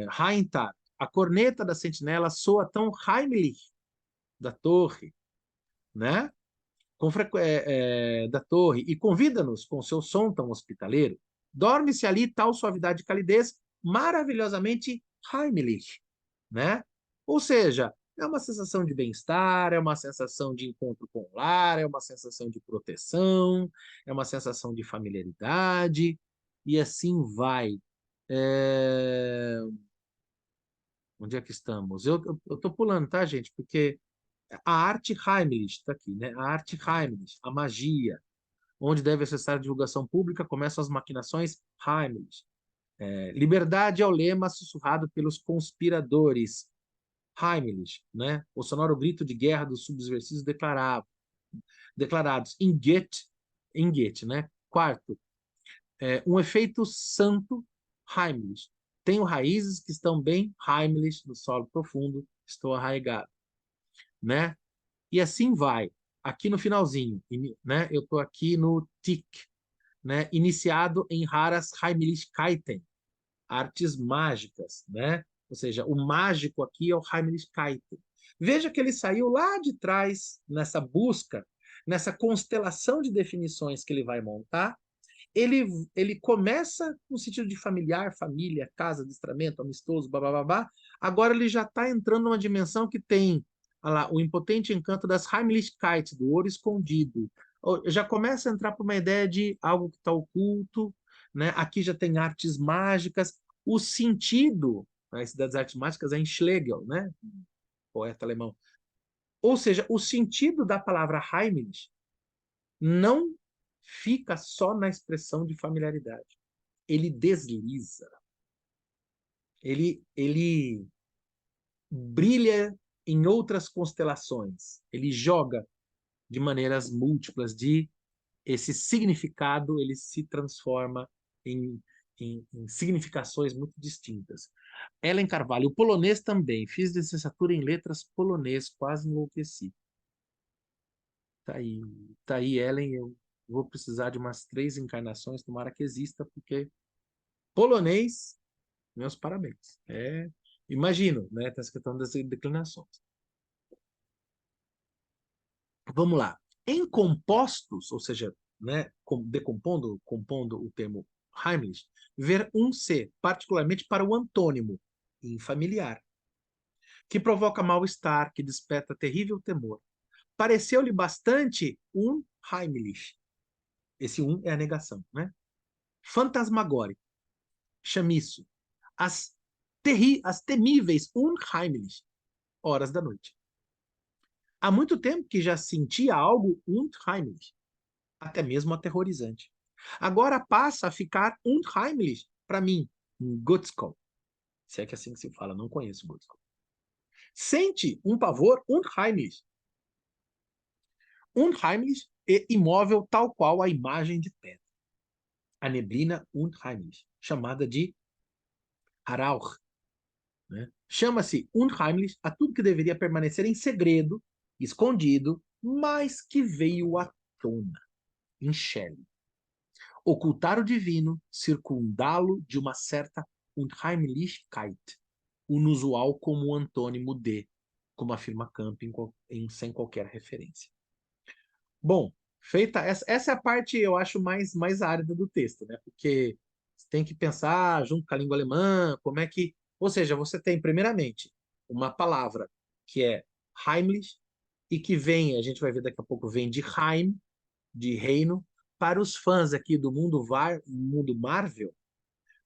Rheintat, a corneta da sentinela soa tão Heimlich da torre, né? Da torre, e convida-nos com seu som tão hospitaleiro. Dorme-se ali tal suavidade e calidez maravilhosamente Heimlich, né? Ou seja, é uma sensação de bem-estar, é uma sensação de encontro com o lar, é uma sensação de proteção, é uma sensação de familiaridade, e assim vai. É... Onde é que estamos? Eu tô pulando, tá, gente? Porque a arte Heimlich está aqui, né? A arte Heimlich, a magia, onde deve acessar a divulgação pública, começam as maquinações Heimlich. Liberdade é o lema sussurrado pelos conspiradores. Heimlich, né? O sonoro grito de guerra dos subversivos declarados em Goethe, né? Quarto, um efeito santo Heimlich. Tenho raízes que estão bem Heimlich, no solo profundo, estou arraigado, né? E assim vai. Aqui no finalzinho, né? Eu estou aqui no TIC, né? Iniciado em raras Heimlichkeiten, artes mágicas, né? Ou seja, o mágico aqui é o Heimlichkeiten. Veja que ele saiu lá de trás nessa busca, nessa constelação de definições que ele vai montar. Ele começa no sentido de familiar, família, casa, adestramento, amistoso, babá. Agora ele já está entrando numa dimensão que tem lá, o impotente encanto das Heimlichkeit, do ouro escondido. Já começa a entrar para uma ideia de algo que está oculto, né? Aqui já tem artes mágicas. O sentido, né, das artes mágicas é em Schlegel, né? Poeta alemão. Ou seja, o sentido da palavra Heimlich não fica só na expressão de familiaridade. Ele desliza. Ele brilha em outras constelações. Ele joga de maneiras múltiplas de esse significado, ele se transforma em significações muito distintas. Ellen Carvalho, o polonês também. Fiz licenciatura em letras polonês, quase enlouqueci. Tá aí, Ellen, eu vou precisar de umas 3 encarnações, tomara que exista, porque polonês, meus parabéns. Imagino, né? Tem essa questão das declinações. Vamos lá. Em compostos, ou seja, né, compondo o termo Heimlich, ver um C, particularmente para o antônimo, infamiliar, que provoca mal-estar, que desperta terrível temor. Pareceu-lhe bastante Heimlich. Esse é a negação, né? Fantasmagórico, chamiço, as temíveis Unheimlich, horas da noite. Há muito tempo que já sentia algo Unheimlich, até mesmo aterrorizante. Agora passa a ficar Unheimlich para mim, Gutzkow. Se é que é assim que se fala, não conheço Gutzkow. Sente um pavor Unheimlich. Unheimlich e imóvel tal qual a imagem de pedra. A neblina Unheimlich, chamada de Rauch, né? Chama-se Unheimlich a tudo que deveria permanecer em segredo, escondido, mas que veio à tona, em Shelley. Ocultar o divino, circundá-lo de uma certa Unheimlichkeit, inusual como antônimo de, como afirma Camping sem qualquer referência. Bom, feita essa é a parte, eu acho, mais árida do texto, né? Porque você tem que pensar, junto com a língua alemã, como é que... Ou seja, você tem, primeiramente, uma palavra que é Heimlich, e que vem, a gente vai ver daqui a pouco, vem de Heim, de reino. Para os fãs aqui do mundo Marvel,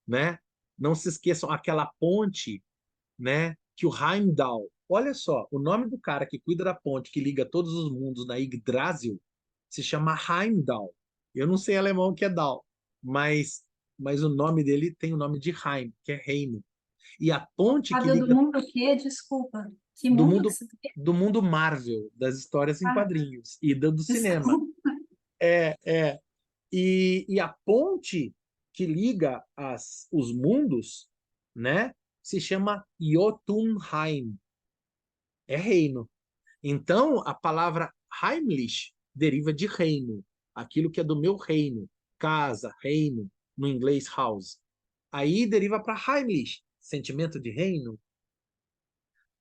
né? Não se esqueçam aquela ponte, né? Que o Heimdall... Olha só, o nome do cara que cuida da ponte que liga todos os mundos na Yggdrasil se chama Heimdall. Eu não sei alemão o que é Dall, mas o nome dele tem o nome de Heim, que é reino. E a ponte que liga... Do mundo o quê? Desculpa. Que do mundo mundo, que você tem? do mundo Marvel, das histórias em quadrinhos e do cinema. E a ponte que liga os mundos, né, se chama Jotunheim. É reino. Então, a palavra Heimlich deriva de reino, aquilo que é do meu reino, casa, reino, no inglês house. Aí deriva para Heimlich, sentimento de reino.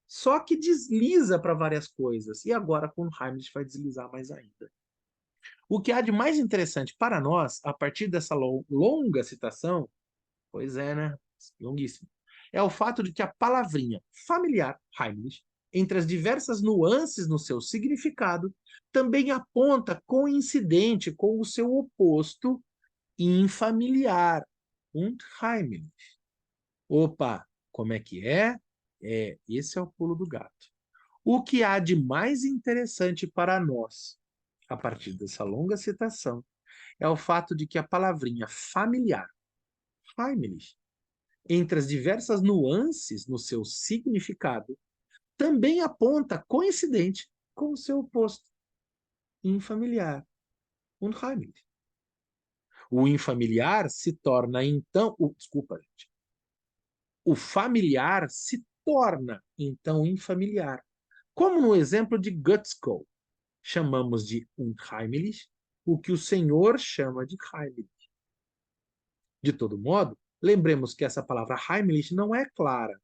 Só que desliza para várias coisas. E agora com Heimlich vai deslizar mais ainda. O que há de mais interessante para nós, a partir dessa longa citação, pois é, né? Longuíssimo, é o fato de que a palavrinha familiar, Heimlich, entre as diversas nuances no seu significado, também aponta coincidente com o seu oposto infamiliar, Unheimlich. Opa, como é que é? Esse é o pulo do gato. O que há de mais interessante para nós, a partir dessa longa citação, é o fato de que a palavrinha familiar, Heimlich, entre as diversas nuances no seu significado, também aponta coincidente com o seu oposto, infamiliar, unheimlich. O infamiliar se torna, então... desculpa, gente. O familiar se torna, então, infamiliar. Como no exemplo de Gutzkow, chamamos de unheimlich o que o Senhor chama de heimlich. De todo modo, lembremos que essa palavra heimlich não é clara,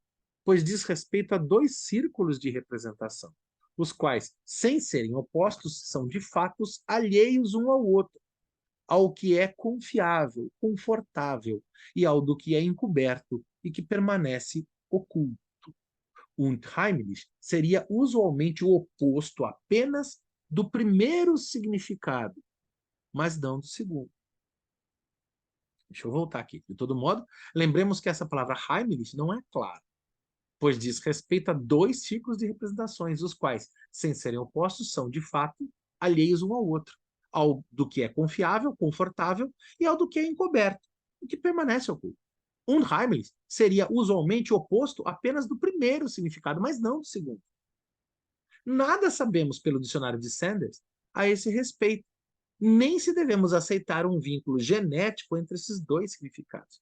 pois diz respeito a dois círculos de representação, os quais, sem serem opostos, são de fato alheios um ao outro, ao que é confiável, confortável, e ao do que é encoberto e que permanece oculto. Unheimlich seria usualmente o oposto apenas do primeiro significado, mas não do segundo. Deixa eu voltar aqui. De todo modo, lembremos que essa palavra heimlich não é clara, pois diz respeito a dois ciclos de representações, os quais, sem serem opostos, são, de fato, alheios um ao outro, ao do que é confiável, confortável, e ao do que é encoberto, o que permanece oculto. Unheimlich seria usualmente oposto apenas do primeiro significado, mas não do segundo. Nada sabemos pelo dicionário de Sanders a esse respeito, nem se devemos aceitar um vínculo genético entre esses dois significados.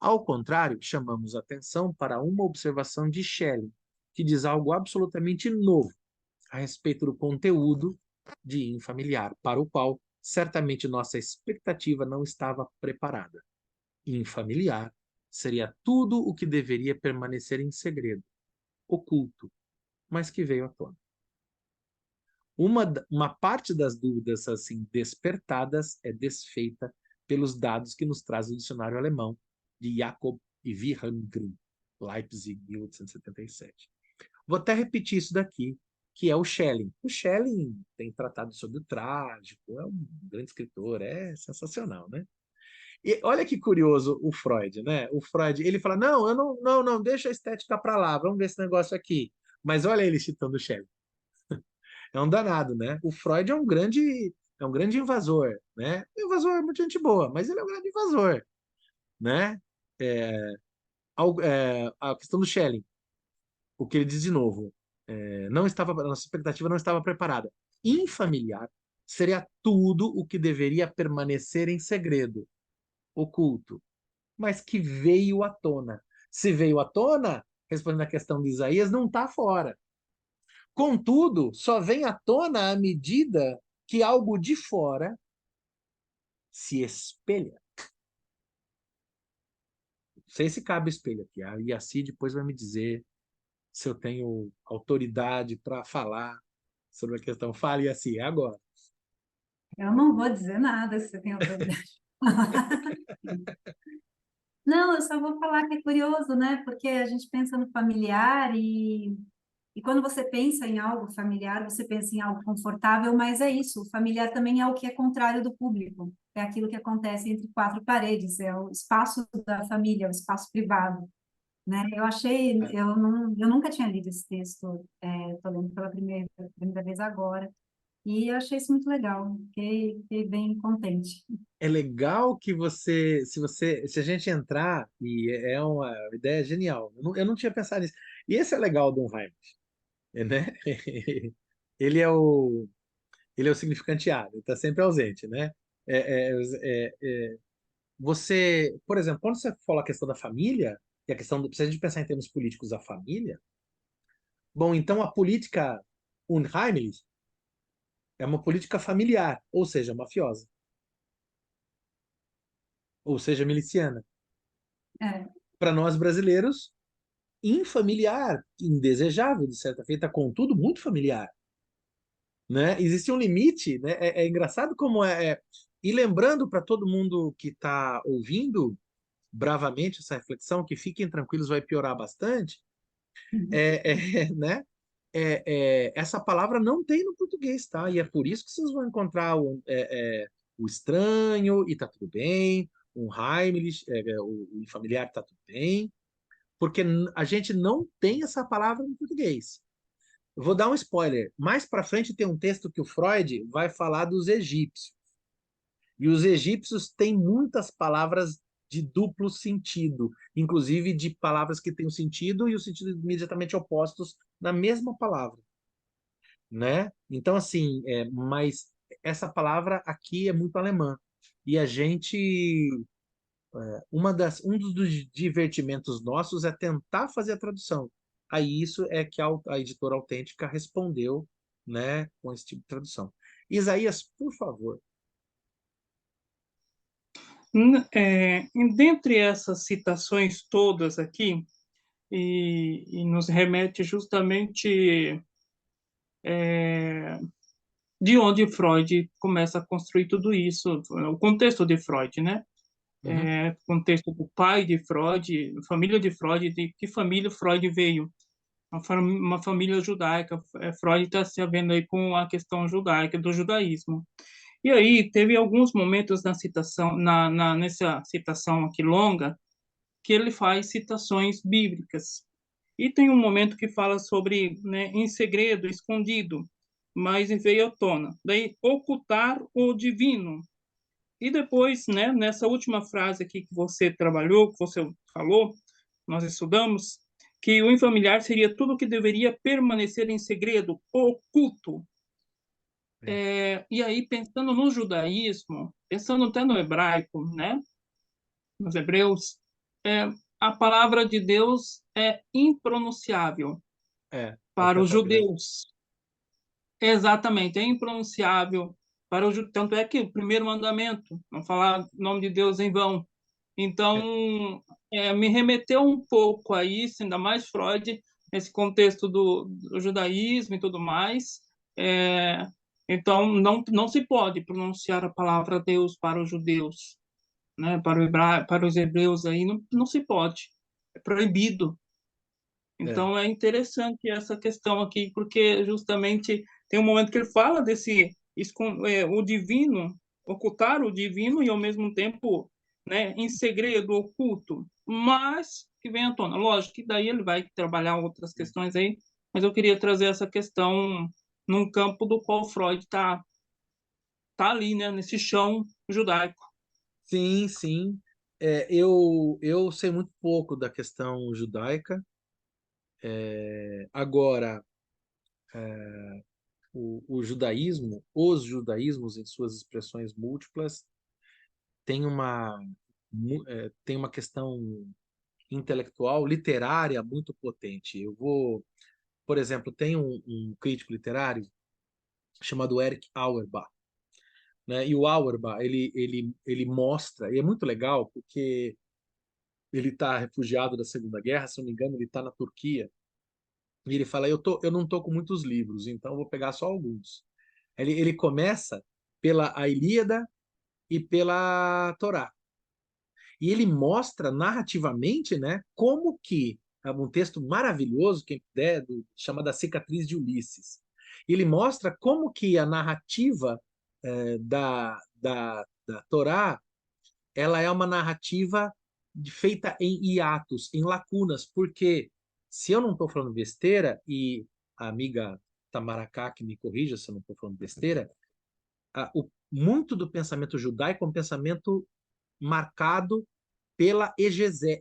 Ao contrário, chamamos atenção para uma observação de Schelling, que diz algo absolutamente novo a respeito do conteúdo de infamiliar, para o qual certamente nossa expectativa não estava preparada. Infamiliar seria tudo o que deveria permanecer em segredo, oculto, mas que veio à tona. Uma parte das dúvidas assim despertadas é desfeita pelos dados que nos traz o dicionário alemão de Jacob e Wilhelm Grimm, Leipzig, 1877. Vou até repetir isso daqui, que é o Schelling. O Schelling tem tratado sobre o trágico, é um grande escritor, é sensacional, né? E olha que curioso o Freud, né? O Freud, ele fala, não, deixa a estética para lá, vamos ver esse negócio aqui. Mas olha ele citando o Schelling. É um danado, né? O Freud é um grande invasor, né? Um invasor é muito gente boa, mas ele é um grande invasor, né? A questão do Schelling, o que ele diz de novo, a nossa expectativa não estava preparada. Infamiliar seria tudo o que deveria permanecer em segredo, oculto, mas que veio à tona. Se veio à tona, respondendo à questão de Isaías, não está fora. Contudo, só vem à tona à medida que algo de fora se espelha. Não sei se cabe espelho aqui. A Iaci depois vai me dizer se eu tenho autoridade para falar sobre a questão. Fale, Iaci, é agora. Eu não vou dizer nada se você tem autoridade. Não, eu só vou falar que é curioso, né? Porque a gente pensa no familiar e quando você pensa em algo familiar, você pensa em algo confortável, mas é isso, o familiar também é o que é contrário do público. É aquilo que acontece entre quatro paredes, é o espaço da família, o espaço privado, né? Eu nunca tinha lido esse texto, estou lendo pela primeira vez agora, e eu achei isso muito legal, fiquei bem contente. É legal que se a gente entrar, e é uma ideia genial, eu não tinha pensado nisso. E esse é legal do Heinrich, né? Ele é o, ele é o significante A, ele está sempre ausente, né? É, é, por exemplo, quando você fala a questão da família, e a questão se a gente pensar em termos políticos, a família, bom, então a política unheimlich é uma política familiar, ou seja, mafiosa, ou seja, miliciana. É, Para nós brasileiros, infamiliar, indesejável, de certa feita, contudo, muito familiar. Né? Existe um limite, né? É engraçado como E lembrando para todo mundo que está ouvindo bravamente essa reflexão, que fiquem tranquilos, vai piorar bastante, né? Essa palavra não tem no português, tá? E é por isso que vocês vão encontrar o estranho, e tá tudo bem, um Heimlich, o familiar tá tudo bem, porque a gente não tem essa palavra no português. Vou dar um spoiler. Mais para frente tem um texto que o Freud vai falar dos egípcios. E os egípcios têm muitas palavras de duplo sentido, inclusive de palavras que têm um sentido e o sentido imediatamente opostos na mesma palavra, né? Então, assim, mas essa palavra aqui é muito alemã. E a gente, um dos divertimentos nossos é tentar fazer a tradução. Aí isso é que a editora autêntica respondeu, né, com esse tipo de tradução. Isaías, por favor. Dentre essas citações todas aqui, e nos remete justamente de onde Freud começa a construir tudo isso, o contexto de Freud, né? Uhum. Contexto do pai de Freud, família de Freud, de que família Freud veio, uma família judaica. Freud está se vendo aí com a questão judaica, do judaísmo. E aí teve alguns momentos na citação, nessa citação aqui longa, que ele faz citações bíblicas. E tem um momento que fala sobre, né, em segredo, escondido, mas veio à tona. Daí, ocultar o divino. E depois, né, nessa última frase aqui que você trabalhou, que você falou, nós estudamos, que o infamiliar seria tudo que deveria permanecer em segredo, oculto. E aí, pensando no judaísmo, pensando até no hebraico, né, nos hebreus, a palavra de Deus é impronunciável para os Alfabeto. judeus. Exatamente, é impronunciável para o judeu. Tanto é que o primeiro mandamento, não falar o nome de Deus em vão. Então, me remeteu um pouco a isso, ainda mais Freud, nesse contexto do judaísmo e tudo mais. Então, não se pode pronunciar a palavra Deus para os judeus, né? Para os hebreus aí, não se pode. É proibido. É. Então, é interessante essa questão aqui, porque justamente tem um momento que ele fala desse o divino, ocultar o divino e, ao mesmo tempo, né, em segredo, oculto, mas que vem à tona. Lógico que daí ele vai trabalhar outras questões aí, mas eu queria trazer essa questão num campo do qual Freud tá ali, né, nesse chão judaico. Sim, sim. Eu sei muito pouco da questão judaica. Agora, o judaísmo, os judaísmos em suas expressões múltiplas, tem tem uma questão intelectual, literária muito potente. Por exemplo, tem um crítico literário chamado Erich Auerbach, né? E o Auerbach, ele mostra, e é muito legal porque ele está refugiado da Segunda Guerra, se não me engano, ele está na Turquia, e ele fala, eu não tô com muitos livros, então eu vou pegar só alguns. Ele começa pela a Ilíada e pela Torá. E ele mostra narrativamente, né, como que é um texto maravilhoso, quem puder, chamado A Cicatriz de Ulisses. Ele mostra como que a narrativa da Torá, ela é uma narrativa feita em hiatos, em lacunas, porque se eu não estou falando besteira, e a amiga Tamaracá que me corrija se eu não estou falando besteira, muito do pensamento judaico é um pensamento marcado pela exegese,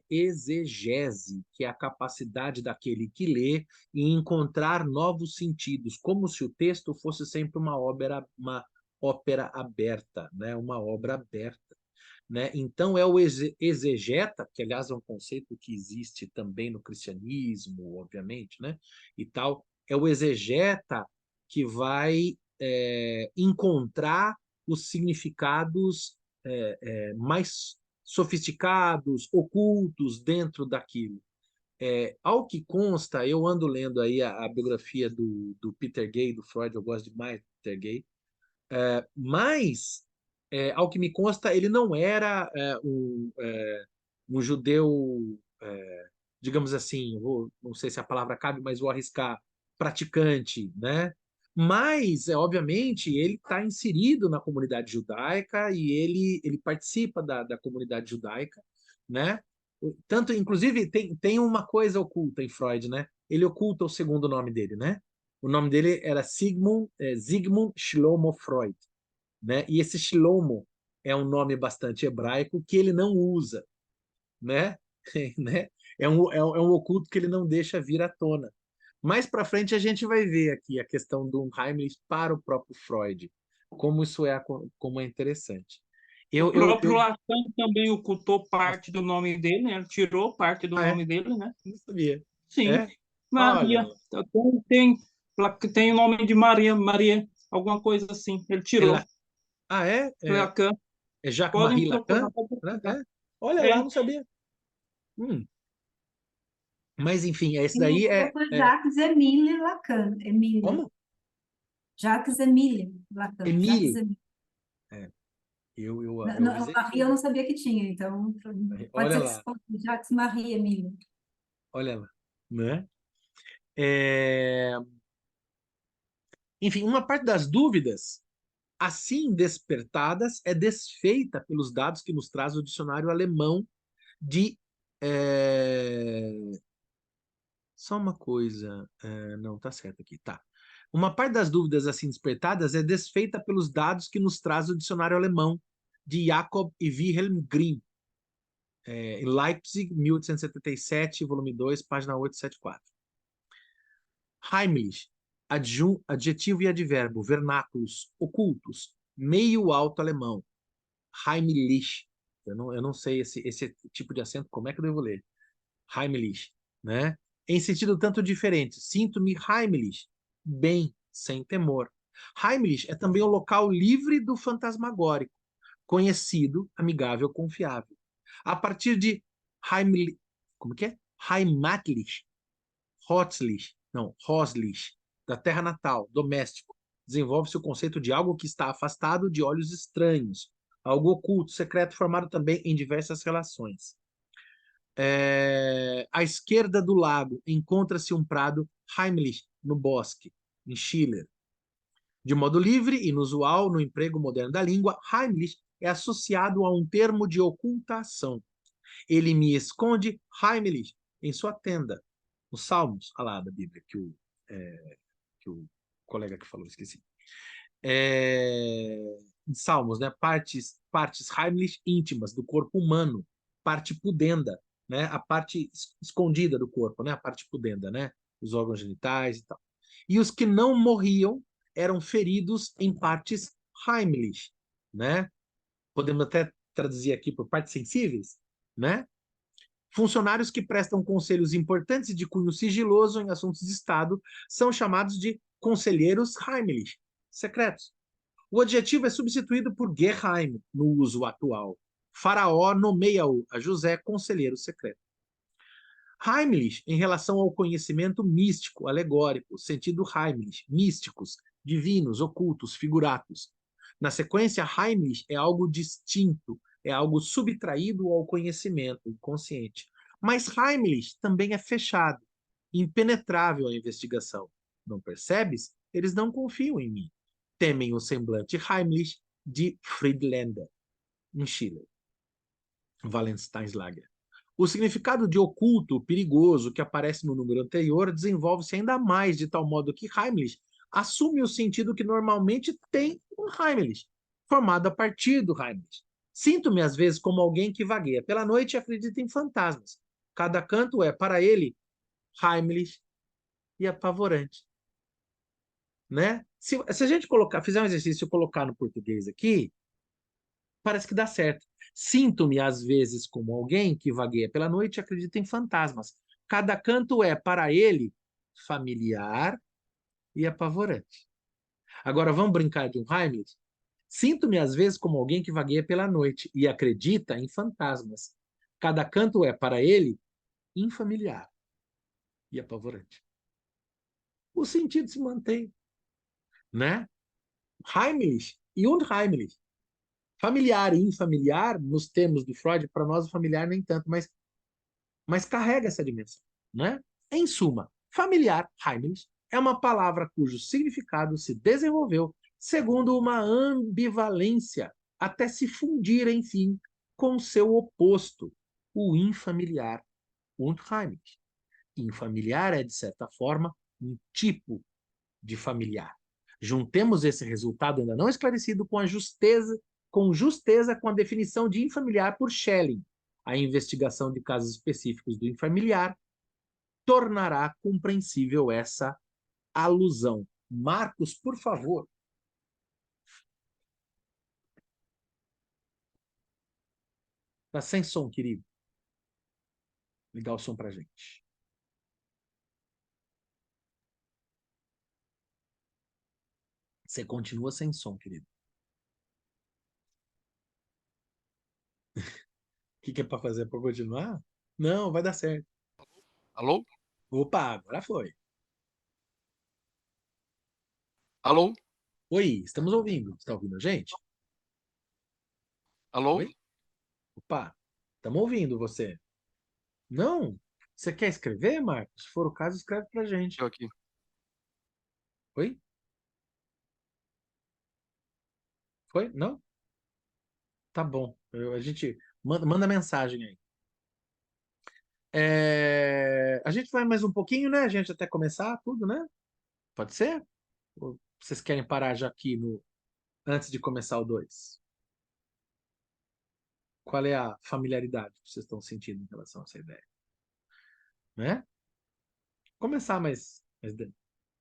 que é a capacidade daquele que lê em encontrar novos sentidos, como se o texto fosse sempre uma ópera aberta, né? Uma obra aberta. Né? Então é o exegeta, que aliás é um conceito que existe também no cristianismo, obviamente, né? E tal, é o exegeta que vai encontrar os significados mais sofisticados, ocultos dentro daquilo. Ao que consta, eu ando lendo aí a biografia do Peter Gay, do Freud, eu gosto demais do Peter Gay, mas, ao que me consta, ele não era um judeu, digamos assim, não sei se a palavra cabe, mas vou arriscar, praticante, né? Mas, obviamente, ele está inserido na comunidade judaica e ele participa da comunidade judaica, né? Tanto, inclusive, tem uma coisa oculta em Freud, né? Ele oculta o segundo nome dele, né? O nome dele era Sigmund Shlomo Freud, né? E esse Shlomo é um nome bastante hebraico que ele não usa. né? Né? É um oculto que ele não deixa vir à tona. Mais para frente a gente vai ver aqui a questão do Heimlich para o próprio Freud, como isso como é interessante. O Eu, eu, próprio eu... Lacan também ocultou Nossa, parte do nome dele, né? Ele tirou parte do ah, é? nome dele, né? Não sabia. Sim, É? Olha Maria. lá. Tem o nome de Maria, Maria, alguma coisa assim. Ele É tirou. Ah, é? Lacan. É Jacques-Marie Podem procurar Lacan? para Né? pesquisar. É? Olha lá, É, não sabia. Hum. Mas enfim, esse Quem daí escreveu foi Jacques-Émile Lacan. Emile. Como? Jacques-Émile Lacan. Emile. Jacques-Émile. É, eu Não, avisei Marie eu tudo. não sabia que tinha, então pode Olha ser que lá, se fosse Jacques-Marie Emile. olha lá. Né? É, Enfim, uma parte das dúvidas, assim despertadas, é desfeita pelos dados que nos traz o dicionário alemão de. é, Só uma coisa. Não, tá certo aqui, tá. Uma parte das dúvidas assim despertadas é desfeita pelos dados que nos traz o dicionário alemão de Jacob e Wilhelm Grimm, em Leipzig, 1877, volume 2, página 874. Heimlich, adjetivo e advérbio, vernáculos, ocultos, meio alto alemão, Heimlich. Eu não sei esse tipo de acento, como é que eu devo ler? Heimlich, né? Em sentido tanto diferente. Sinto-me Heimlich, bem, sem temor. Heimlich é também o local livre do fantasmagórico, conhecido, amigável, confiável. A partir de Heimlich, como que é? Heimatlich, Hotzlich, não, Hoslich, da terra natal, doméstico. Desenvolve-se o conceito de algo que está afastado de olhos estranhos, algo oculto, secreto, formado também em diversas relações. À esquerda do lago encontra-se um prado Heimlich, no bosque, em Schiller. De modo livre e inusual no emprego moderno da língua, Heimlich é associado a um termo de ocultação. Ele me esconde, Heimlich, em sua tenda. Os Salmos, lá da Bíblia, que o colega que falou, esqueci. Salmos, né? Partes Heimlich íntimas do corpo humano, parte pudenda, né? A parte escondida do corpo, né? A parte pudenda, né? Os órgãos genitais e tal. E os que não morriam eram feridos em partes Heimlich, né? Podemos até traduzir aqui por partes sensíveis, né? Funcionários que prestam conselhos importantes de cunho sigiloso em assuntos de Estado são chamados de conselheiros Heimlich, secretos. O adjetivo é substituído por Geheim no uso atual. Faraó nomeia-o a José conselheiro secreto. Heimlich, em relação ao conhecimento místico, alegórico, sentido Heimlich, místicos, divinos, ocultos, figuratos. Na sequência, Heimlich é algo distinto, é algo subtraído ao conhecimento inconsciente. Mas Heimlich também é fechado, impenetrável à investigação. Não percebes? Eles não confiam em mim. Temem o semblante Heimlich de Friedländer, em Schiller. Wallensteinslager. O significado de oculto, perigoso, que aparece no número anterior, desenvolve-se ainda mais, de tal modo que Heimlich assume o sentido que normalmente tem um Heimlich, formado a partir do Heimlich. Sinto-me, às vezes, como alguém que vagueia pela noite e acredita em fantasmas. Cada canto é, para ele, Heimlich e apavorante. Né? Se a gente fizer um exercício e colocar no português aqui, parece que dá certo. Sinto-me, às vezes, como alguém que vagueia pela noite e acredita em fantasmas. Cada canto é, para ele, familiar e apavorante. Agora, vamos brincar de um Heimlich? Sinto-me, às vezes, como alguém que vagueia pela noite e acredita em fantasmas. Cada canto é, para ele, infamiliar e apavorante. O sentido se mantém, né? Heimlich e unheimlich. Familiar e infamiliar, nos termos do Freud, para nós o familiar nem tanto, mas carrega essa dimensão, né? Em suma, familiar, Heimlich, é uma palavra cujo significado se desenvolveu segundo uma ambivalência até se fundir, enfim, com seu oposto, o infamiliar, unheimlich. Infamiliar é, de certa forma, um tipo de familiar. Juntemos esse resultado ainda não esclarecido com justeza com a definição de infamiliar por Schelling, a investigação de casos específicos do infamiliar tornará compreensível essa alusão. Marcos, por favor. Tá sem som, querido. Ligar o som pra gente. Você continua sem som, querido. O que é para fazer para continuar? Não, vai dar certo. Alô? Opa, agora foi. Alô? Oi, estamos ouvindo. Está ouvindo a gente? Alô? Oi? Opa, estamos ouvindo você. Não? Você quer escrever, Marcos? Se for o caso, escreve pra gente. Eu aqui. Oi? Foi? Não? Tá bom. A gente manda mensagem aí. A gente vai mais um pouquinho, né? A gente até começar tudo, né? Pode ser? Ou vocês querem parar já aqui antes de começar o 2? Qual é a familiaridade que vocês estão sentindo em relação a essa ideia? Né? Começar mais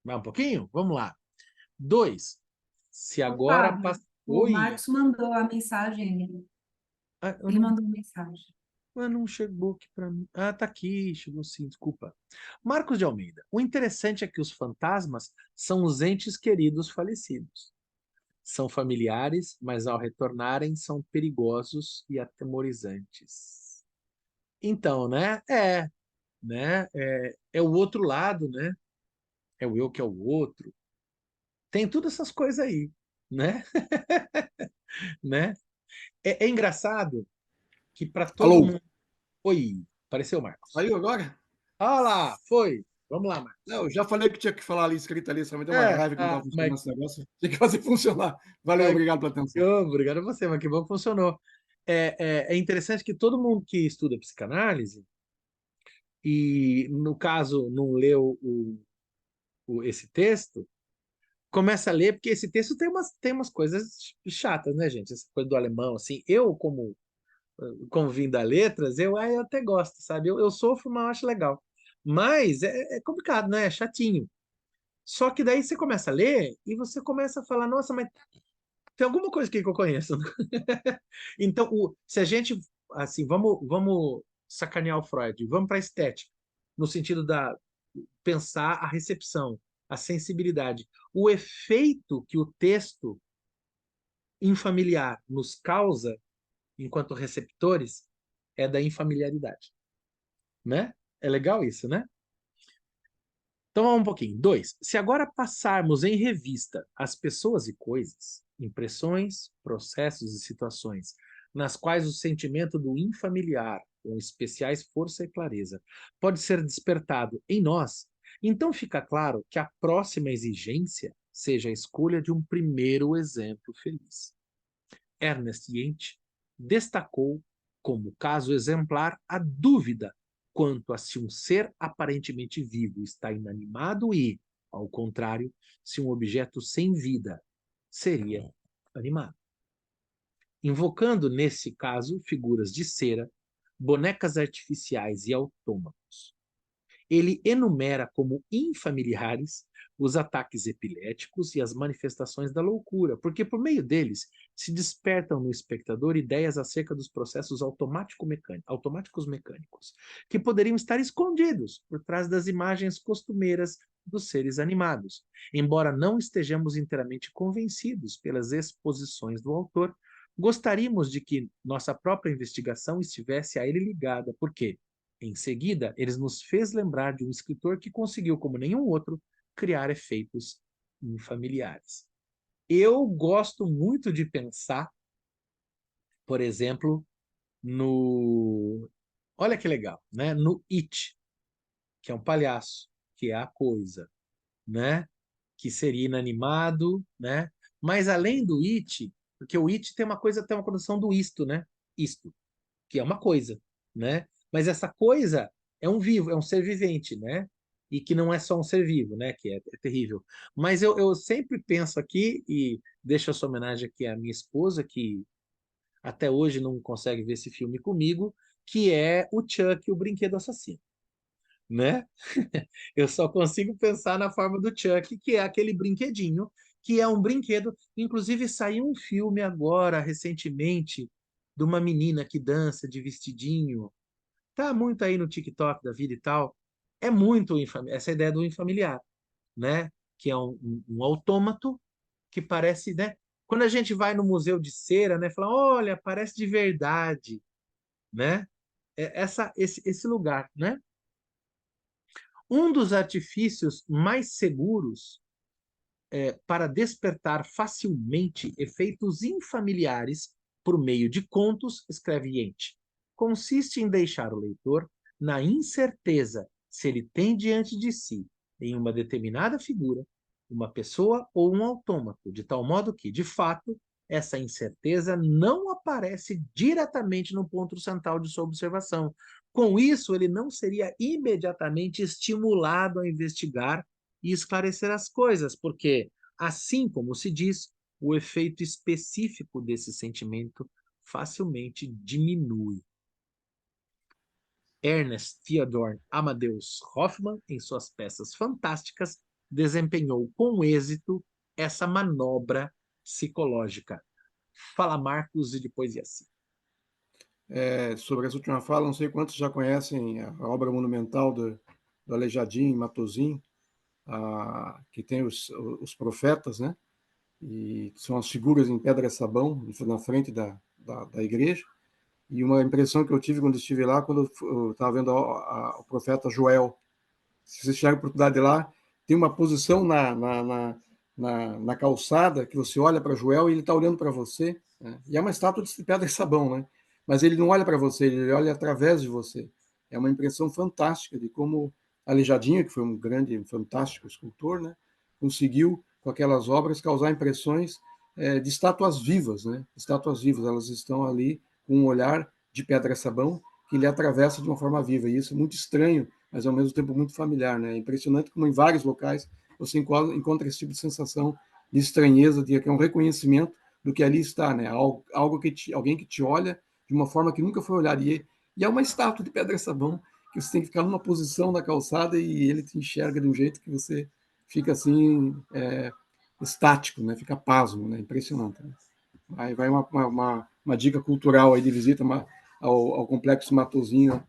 um pouquinho? Vamos lá. 2. Se Ô, agora... Fábio, o Oi. Marcos mandou a mensagem. Ele mandou uma mensagem. Mas não chegou aqui para mim. Ah, tá aqui, chegou sim, desculpa. Marcos de Almeida. O interessante é que os fantasmas são os entes queridos falecidos. São familiares, mas ao retornarem são perigosos e atemorizantes. Então, né? Né? É o outro lado, né? É o eu que é o outro. Tem todas essas coisas aí, né? né? É engraçado que para todo Alô? mundo... Oi, apareceu, Marcos. Saiu agora? Olha lá, foi. Vamos lá, Marcos. Não, eu já falei que tinha que falar ali, escrito ali, só me deu uma raiva que não estava funcionando mas esse negócio. Tinha que fazer funcionar. Valeu, obrigado pela atenção. Obrigado a você, mas que bom que funcionou. É interessante que todo mundo que estuda psicanálise, e no caso não leu esse texto, começa a ler, porque esse texto tem umas coisas chatas, né, gente? Essa coisa do alemão, assim. Eu, como vim da letras, eu até gosto, sabe? Eu sofro, mas eu acho legal. Mas é complicado, né? É chatinho. Só que daí você começa a ler e você começa a falar, nossa, mas tem alguma coisa aqui que eu conheço. Então, se a gente, assim, vamos sacanear o Freud, vamos para a estética, no sentido da pensar a recepção, a sensibilidade, o efeito que o texto infamiliar nos causa enquanto receptores é da infamiliaridade, né? É legal isso, né? Então vamos um pouquinho. 2. Se agora passarmos em revista as pessoas e coisas, impressões, processos e situações nas quais o sentimento do infamiliar, com especiais força e clareza, pode ser despertado em nós, então fica claro que a próxima exigência seja a escolha de um primeiro exemplo feliz. Ernest Jent destacou como caso exemplar a dúvida quanto a se um ser aparentemente vivo está inanimado e, ao contrário, se um objeto sem vida seria animado. Invocando, nesse caso, figuras de cera, bonecas artificiais e autômatos. Ele enumera como infamiliares os ataques epiléticos e as manifestações da loucura, porque por meio deles se despertam no espectador ideias acerca dos processos automáticos mecânicos, que poderiam estar escondidos por trás das imagens costumeiras dos seres animados, embora não estejamos inteiramente convencidos pelas exposições do autor. Gostaríamos de que nossa própria investigação estivesse a ele ligada, porque em seguida, eles nos fez lembrar de um escritor que conseguiu, como nenhum outro, criar efeitos infamiliares. Eu gosto muito de pensar, por exemplo, no... Olha que legal, né? No It, que é um palhaço, que é a coisa, né? Que seria inanimado, né? Mas além do It, porque o It tem uma condição do isto, né? Isto, que é uma coisa, né? Mas essa coisa é um vivo, é um ser vivente, né? E que não é só um ser vivo, né? Que é terrível. Mas eu sempre penso aqui, e deixo essa homenagem aqui à minha esposa, que até hoje não consegue ver esse filme comigo, que é o Chuck, o brinquedo assassino, né? Eu só consigo pensar na forma do Chuck, que é aquele brinquedinho, que é um brinquedo. Inclusive, saiu um filme agora, recentemente, de uma menina que dança de vestidinho. Tá muito aí no TikTok da vida e tal. É muito essa ideia do infamiliar, né? Que é um autômato que parece, né? Quando a gente vai no museu de cera, né? Fala, olha, parece de verdade, né? Esse lugar, né? Um dos artifícios mais seguros para despertar facilmente efeitos infamiliares por meio de contos, escreve Yente, consiste em deixar o leitor na incerteza se ele tem diante de si, em uma determinada figura, uma pessoa ou um autômato, de tal modo que, de fato, essa incerteza não aparece diretamente no ponto central de sua observação. Com isso, ele não seria imediatamente estimulado a investigar e esclarecer as coisas, porque, assim como se diz, o efeito específico desse sentimento facilmente diminui. Ernest Theodor Amadeus Hoffmann, em suas peças fantásticas, desempenhou com êxito essa manobra psicológica. Fala, Marcos, e depois Yassi. Sobre essa última fala, não sei quantos já conhecem a obra monumental do Aleijadinho, em Matosinhos, que tem os profetas, né? E são as figuras em pedra-sabão na frente da igreja. E uma impressão que eu tive quando estive lá, quando eu estava vendo o profeta Joel. Se você tiver a oportunidade de ir lá, tem uma posição na calçada que você olha para Joel e ele está olhando para você. Né? E é uma estátua de pedra-sabão, né? Mas ele não olha para você, ele olha através de você. É uma impressão fantástica de como Aleijadinho, que foi um grande, fantástico escultor, né, conseguiu, com aquelas obras, causar impressões de estátuas vivas. Né? Estátuas vivas, elas estão ali com um olhar de pedra-sabão que ele atravessa de uma forma viva. E isso é muito estranho, mas ao mesmo tempo muito familiar. Né? É impressionante como em vários locais você encontra esse tipo de sensação de estranheza, de que é um reconhecimento do que ali está. Né? Alguém que te olha de uma forma que nunca foi olhada. E é uma estátua de pedra-sabão que você tem que ficar numa posição na calçada e ele te enxerga de um jeito que você fica assim, estático, né? Fica pasmo, né? Impressionante. Né? Vai uma dica cultural aí de visita ao Complexo Matosinhos,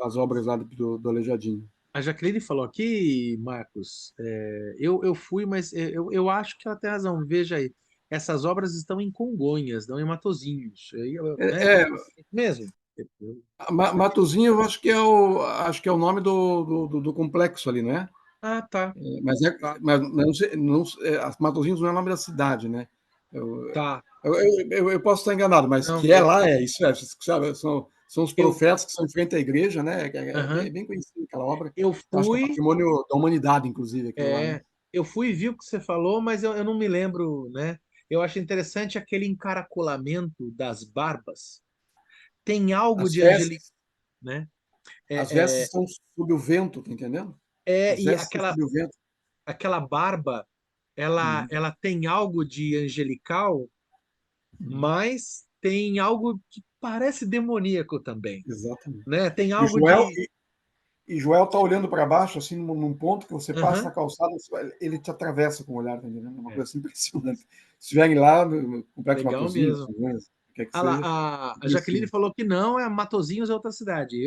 as obras lá do Aleijadinho. A Jaqueline falou aqui, Marcos, eu fui, mas eu acho que ela tem razão. Veja aí, essas obras estão em Congonhas, não em Matosinhos. Né? Mesmo. Matosinhos, eu acho que é o nome do complexo ali, não é? Ah, tá. Mas não, Matosinhos não é o nome da cidade, né? Tá. Eu posso estar enganado, mas Não, que é lá, isso sabe, são os eu, profetas que são em frente à igreja, né? Aham. Bem conhecida aquela obra. Eu Acho que é fui, patrimônio da humanidade, inclusive, aquilo lá, né? eu fui e vi o que você falou, mas eu não me lembro, né? Eu acho interessante aquele encaracolamento das barbas. Tem algo As de angelical, vestes, né? as vestes É, estão sob o vento, tá entendendo? As e vestes estão sob o vento. aquela barba, ela tem algo de angelical, mas tem algo que parece demoníaco também, Exatamente. né? Tem E algo Joel, de... e Joel está olhando para baixo, assim, num ponto que você passa Aham. na calçada, ele te atravessa com o olhar, tá entendendo? É uma É, coisa assim impressionante. Se estiverem lá no Complexo legal Matosinhos, mesmo. o que é que Ah lá, seja, a Jaqueline impressionante. falou que não, Matosinhos é outra cidade.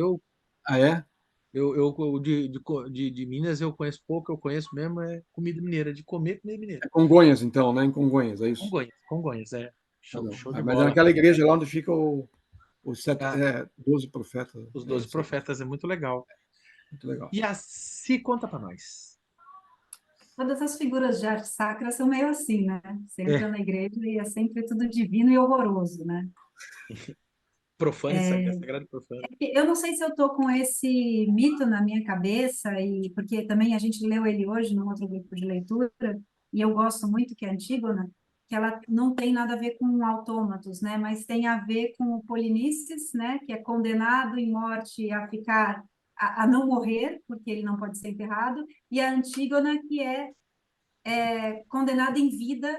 Ah, é? De Minas eu conheço pouco, eu conheço mesmo comida mineira, de comer comida mineira. É Congonhas, então, né? Em Congonhas, é isso? Congonhas, Ah, não. Show de Mas é bola. naquela igreja lá onde fica os Ah, 12 profetas. os É 12 isso aí. profetas é muito legal. Muito legal. E assim conta para nós. Todas as figuras de arte sacra são meio assim, né? Você entra É, na igreja e é sempre tudo divino e horroroso, né? profano e sagrado e profano. Eu não sei se eu estou com esse mito na minha cabeça, e porque também a gente leu ele hoje num outro grupo de leitura, e eu gosto muito, que é Antígona, que ela não tem nada a ver com autômatos, né? Mas tem a ver com o Polinices, né? Que é condenado em morte a ficar, a não morrer, porque ele não pode ser enterrado, e a Antígona, que é condenada em vida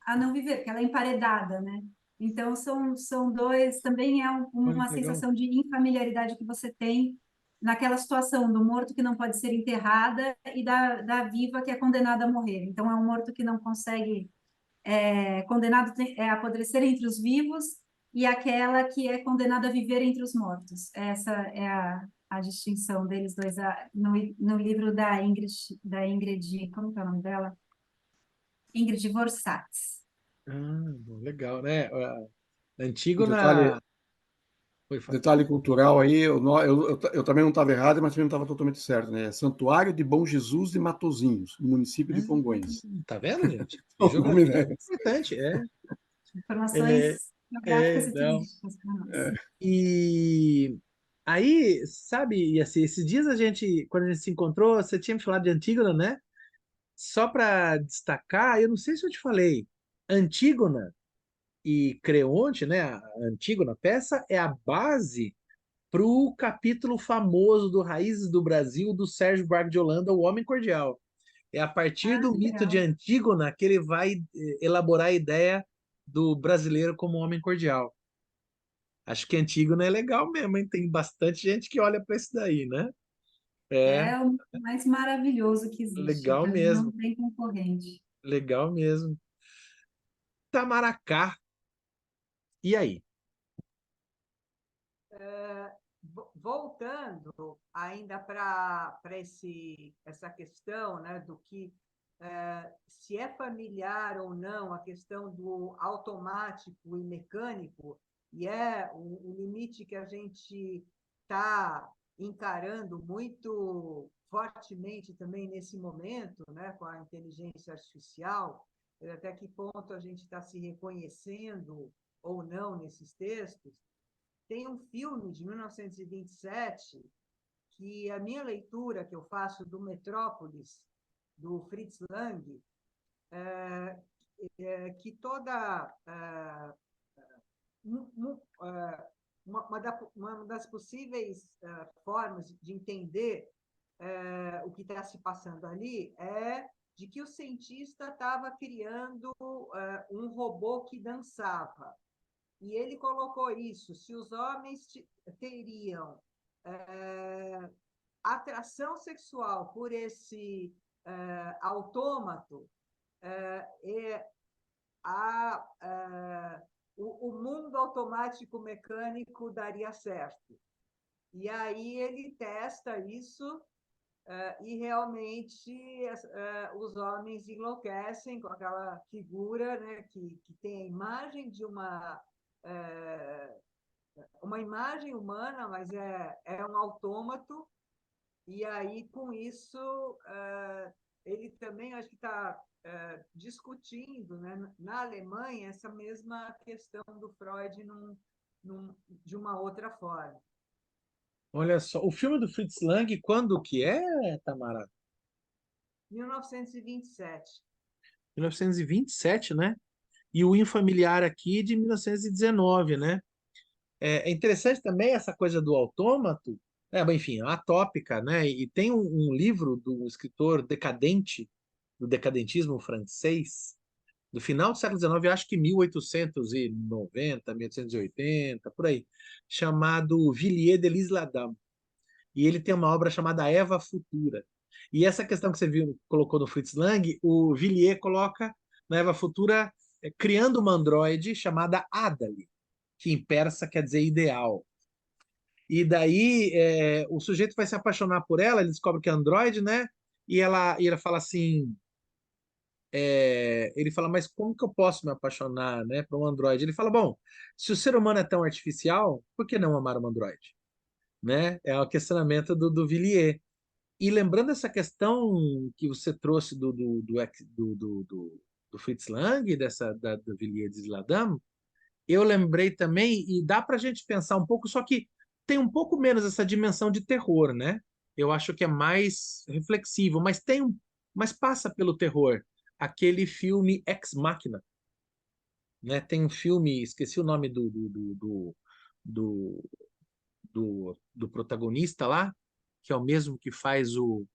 a não viver, porque ela é emparedada, né? Então, são dois, também é Olha uma que legal. sensação de infamiliaridade que você tem naquela situação do morto que não pode ser enterrada e da viva que é condenada a morrer. Então, é um morto que não consegue, condenado a apodrecer entre os vivos e aquela que é condenada a viver entre os mortos. Essa é a distinção deles dois no livro da Ingrid, como que é o nome dela? Ingrid Vorsatz. Legal, né? Um detalhe, Antígona. Foi, fala. detalhe cultural aí, eu também não estava errado, mas também não estava totalmente certo, né? Santuário de Bom Jesus de Matozinhos, no município de Congonhas. Tá vendo, gente? O nome Geografia é é esse. importante, é, Informações geográficas e não. turísticas para nós. E aí, sabe, e assim, esses dias quando a gente se encontrou, você tinha me falado de Antígona, né? Só para destacar, eu não sei se eu te falei, Antígona e Creonte, né? A Antígona peça é a base para o capítulo famoso do Raízes do Brasil do Sérgio Buarque de Holanda, O Homem Cordial. É a partir Ah, do que mito de legal. Antígona que ele vai elaborar a ideia do brasileiro como homem cordial. Acho que Antígona é legal mesmo, hein? Tem bastante gente que olha para isso daí, né? É, É o mais maravilhoso que existe. legal Para mim não mesmo, tem concorrente. legal mesmo. Tamaracá, e aí? Voltando ainda para essa questão, né, do que se é familiar ou não a questão do automático e mecânico, e é o limite que a gente está encarando muito fortemente também nesse momento, né, com a inteligência artificial, até que ponto a gente está se reconhecendo ou não nesses textos. Tem um filme de 1927 que a minha leitura que eu faço do Metrópolis, do Fritz Lang, que toda uma das possíveis formas de entender o que está se passando ali é de que o cientista estava criando um robô que dançava. E ele colocou isso: se os homens teriam atração sexual por esse autômato, o mundo automático mecânico daria certo. E aí ele testa isso e realmente os homens enlouquecem com aquela figura, né, que tem a imagem de uma imagem humana, mas é um autômato, e aí, com isso, ele também, acho que está discutindo, né, na Alemanha, essa mesma questão do Freud de uma outra forma. Olha só, o filme do Fritz Lang, quando que é, Tamara? 1927. 1927, né? E o Infamiliar aqui de 1919, né? É interessante também essa coisa do autômato, bem, enfim, atópica, né? E tem um livro do escritor decadente, do decadentismo francês, do final do século XIX, acho que 1890, 1880, por aí, chamado Villiers de l'Isle-Adam. E ele tem uma obra chamada Eva Futura. E essa questão que você viu, colocou no Fritz Lang, o Villiers coloca na Eva Futura criando uma androide chamada Adali, que em persa quer dizer ideal. E daí o sujeito vai se apaixonar por ela, ele descobre que é androide, né? E ela fala assim, ele fala, mas como que eu posso me apaixonar, né, por um androide? Ele fala, bom, se o ser humano é tão artificial, por que não amar um androide? Né? É o questionamento do Villiers. E lembrando essa questão que você trouxe do Fritz Lang, do Villiers de L'Isle-Adam, eu lembrei também, e dá para a gente pensar um pouco, só que tem um pouco menos essa dimensão de terror, né? Eu acho que é mais reflexivo, mas passa pelo terror. Aquele filme Ex Machina, né? Tem um filme, esqueci o nome do, do protagonista lá, que é o mesmo que faz o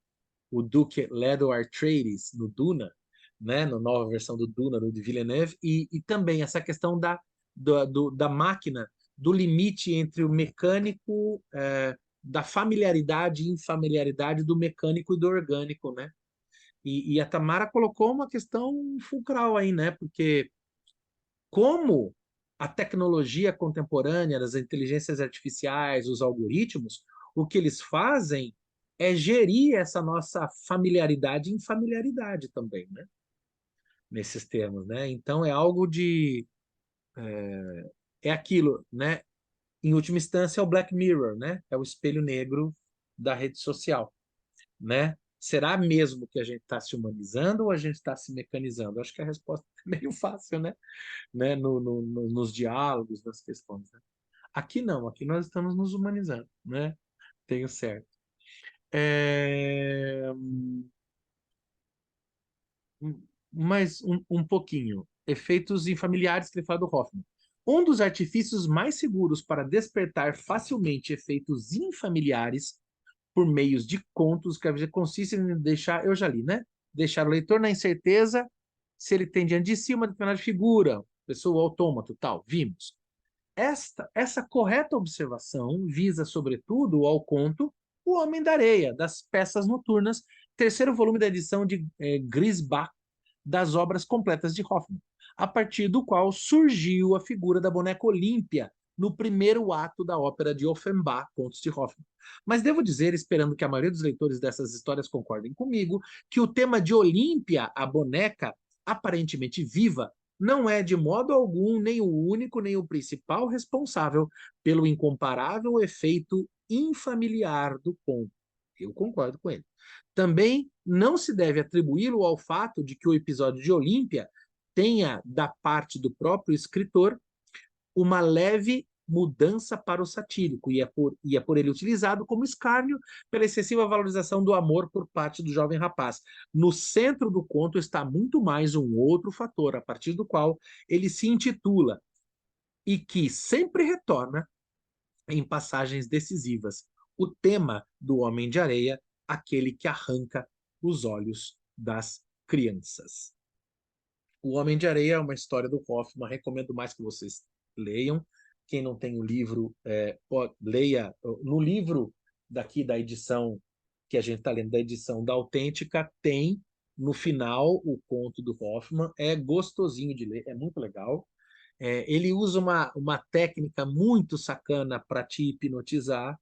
Duke Leto Atreides no Duna, né? Na nova versão do Duna, do de Villeneuve, e também essa questão da máquina, do limite entre o mecânico, da familiaridade e infamiliaridade do mecânico e do orgânico, né? E a Tamara colocou uma questão fulcral aí, né? Porque como a tecnologia contemporânea, as inteligências artificiais, os algoritmos, o que eles fazem é gerir essa nossa familiaridade e infamiliaridade também, né? Nesses termos, né? Então é algo de... é aquilo, né? Em última instância, é o Black Mirror, né? É o espelho negro da rede social, né? Será mesmo que a gente está se humanizando ou a gente está se mecanizando? Acho que a resposta é meio fácil, né? Nos diálogos, nas questões, né? Aqui não, aqui nós estamos nos humanizando, né? Tenho certo. É... Mais um pouquinho. Efeitos infamiliares que ele fala do Hoffman. Um dos artifícios mais seguros para despertar facilmente efeitos infamiliares por meios de contos que consiste em deixar, eu já li, né? Deixar o leitor na incerteza se ele tem diante de si uma determinada figura, pessoa, autômato, tal. Vimos. Essa correta observação visa, sobretudo, ao conto O Homem da Areia, das Peças Noturnas, terceiro volume da edição de Griesbach, das obras completas de Hoffmann, a partir do qual surgiu a figura da boneca Olímpia no primeiro ato da ópera de Offenbach, Contos de Hoffmann. Mas devo dizer, esperando que a maioria dos leitores dessas histórias concordem comigo, que o tema de Olímpia, a boneca aparentemente viva, não é de modo algum nem o único nem o principal responsável pelo incomparável efeito infamiliar do conto. Eu concordo com ele. Também não se deve atribuí-lo ao fato de que o episódio de Olímpia tenha, da parte do próprio escritor, uma leve mudança para o satírico, e é por ele utilizado como escárnio pela excessiva valorização do amor por parte do jovem rapaz. No centro do conto está muito mais um outro fator, a partir do qual ele se intitula, e que sempre retorna em passagens decisivas: o tema do Homem de Areia, aquele que arranca os olhos das crianças. O Homem de Areia é uma história do Hoffmann, recomendo mais que vocês leiam. Quem não tem o livro, leia. No livro daqui da edição que a gente está lendo, da edição da Autêntica, tem no final o conto do Hoffmann. É gostosinho de ler, é muito legal. Ele usa uma técnica muito sacana para te hipnotizar.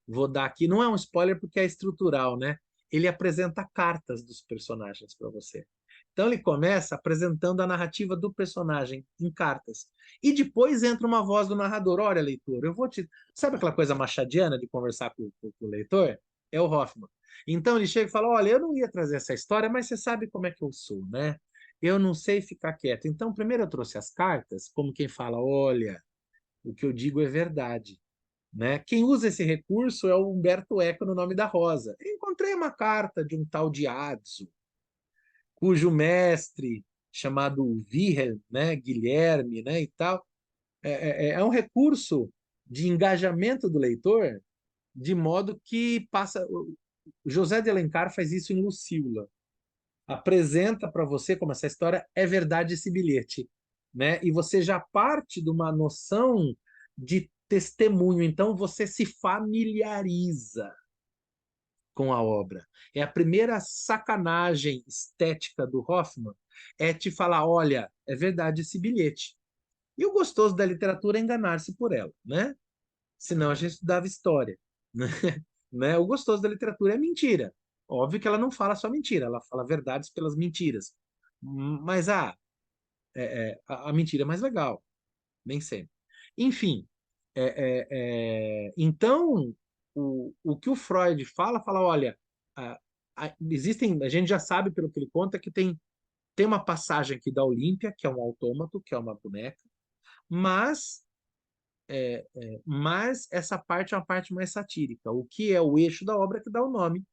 Vou dar aqui, não é um spoiler porque é estrutural, né? Ele apresenta cartas dos personagens para você. Então ele começa apresentando a narrativa do personagem em cartas. E depois entra uma voz do narrador. Olha, leitor, eu vou te... Sabe aquela coisa machadiana de conversar com o leitor? É o Hoffmann. Então ele chega e fala, olha, eu não ia trazer essa história, mas você sabe como é que eu sou, né? Eu não sei ficar quieto. Então, primeiro eu trouxe as cartas, como quem fala, olha, o que eu digo é verdade. Né? Quem usa esse recurso é o Humberto Eco no Nome da Rosa. Eu encontrei uma carta de um tal de Adso, cujo mestre, chamado Wilhelm, né, Guilherme, né, e tal, é um recurso de engajamento do leitor, de modo que passa... José de Alencar faz isso em Lucília. Apresenta para você como essa história é verdade esse bilhete, né? E você já parte de uma noção de testemunho, então você se familiariza com a obra. É a primeira sacanagem estética do Hoffmann, é te falar, olha, é verdade esse bilhete. E o gostoso da literatura é enganar-se por ela, né? Senão a gente estudava história, né? Né? O gostoso da literatura é mentira. Óbvio que ela não fala só mentira, ela fala verdades pelas mentiras. Mas a mentira é mais legal, nem sempre. Enfim, então o que o Freud fala, olha, existem, a gente já sabe pelo que ele conta que tem uma passagem aqui da Olímpia, que é um autômato, que é uma boneca, mas essa parte é uma parte mais satírica. O que é o eixo da obra que dá o nome,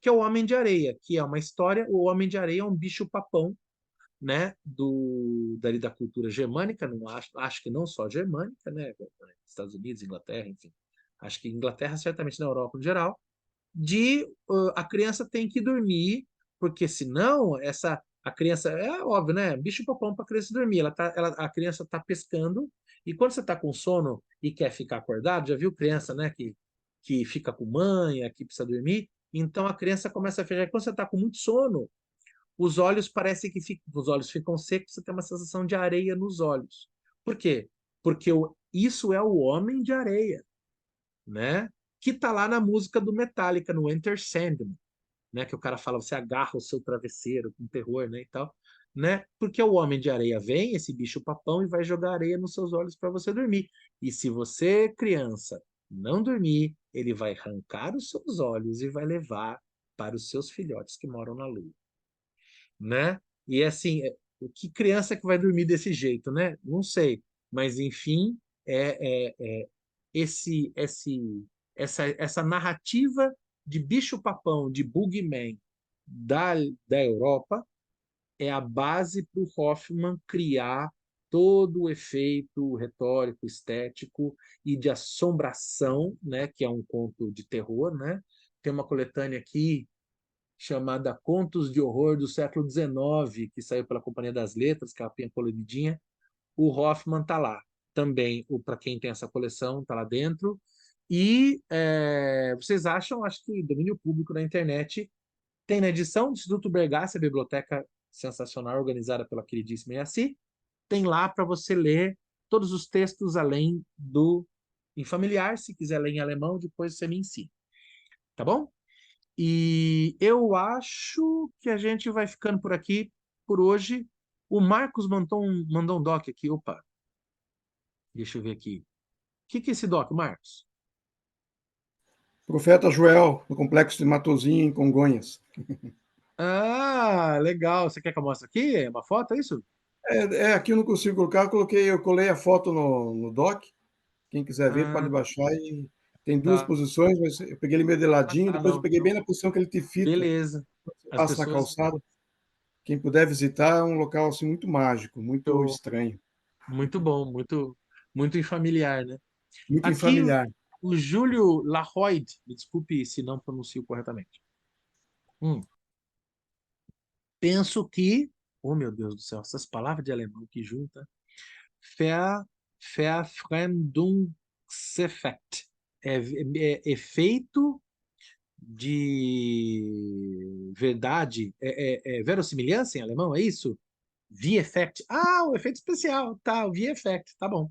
que é o Homem de Areia, que é uma história. O Homem de Areia é um bicho-papão, né, dali da cultura germânica, não acho que não só germânica, né, Estados Unidos, Inglaterra, enfim. Acho que Inglaterra, certamente na Europa em geral, a criança tem que dormir, porque senão A criança, é óbvio, né? Bicho-papão para a criança dormir. A criança está pescando, e quando você está com sono e quer ficar acordado, já viu criança, né, que fica com manha, que precisa dormir? Então a criança começa a fechar. Quando você está com muito sono, os olhos parecem que os olhos ficam secos, você tem uma sensação de areia nos olhos. Por quê? Porque isso é o homem de areia, né? Que está lá na música do Metallica, no Enter Sandman, né? Que o cara fala, você agarra o seu travesseiro com terror, né? E tal, né? Porque o homem de areia vem, esse bicho-papão, e vai jogar areia nos seus olhos para você dormir. E se você, criança, não dormir, ele vai arrancar os seus olhos e vai levar para os seus filhotes que moram na lua, né? E assim, que criança que vai dormir desse jeito, né? Não sei, mas enfim, essa narrativa de bicho-papão, de boogeyman da Europa é a base para o Hoffman criar todo o efeito retórico, estético e de assombração, né? Que é um conto de terror, né? Tem uma coletânea aqui chamada Contos de Horror do século XIX, que saiu pela Companhia das Letras, capinha coloridinha. O Hoffman está lá. Também, para quem tem essa coleção, está lá dentro. E vocês acham, acho que domínio público na internet, tem na edição do Instituto Bergassi, a biblioteca sensacional organizada pela queridíssima Yaci, tem lá para você ler todos os textos além do em familiar. Se quiser ler em alemão, depois você me ensina. Tá bom? E eu acho que a gente vai ficando por aqui por hoje. O Marcos mandou um doc aqui. Opa, deixa eu ver aqui. O que é esse doc, Marcos? Profeta Joel, no Complexo de Matozinhos, em Congonhas. Ah, legal. Você quer que eu mostre aqui? É uma foto, é isso? Aqui eu não consigo colocar, eu colei a foto no doc. Quem quiser ver pode Ah, baixar, e tem duas tá. posições, mas eu peguei ele meio de ladinho, Ah, depois eu não. peguei bem na posição que ele te fita, Beleza. As passa na pessoas. calçada. Quem puder visitar, é um local assim muito mágico, muito Show. estranho, Muito bom, muito, muito familiar, né? muito Aqui, infamiliar. o Júlio Lahoyd, me desculpe se não pronuncio corretamente. Penso que, oh meu Deus do céu, essas palavras de alemão que junta, Ver, Verfremdungseffekt, efeito de verdade, verossimilhança em alemão, é isso? V-effect, o efeito especial, tá, o V-effect, tá bom.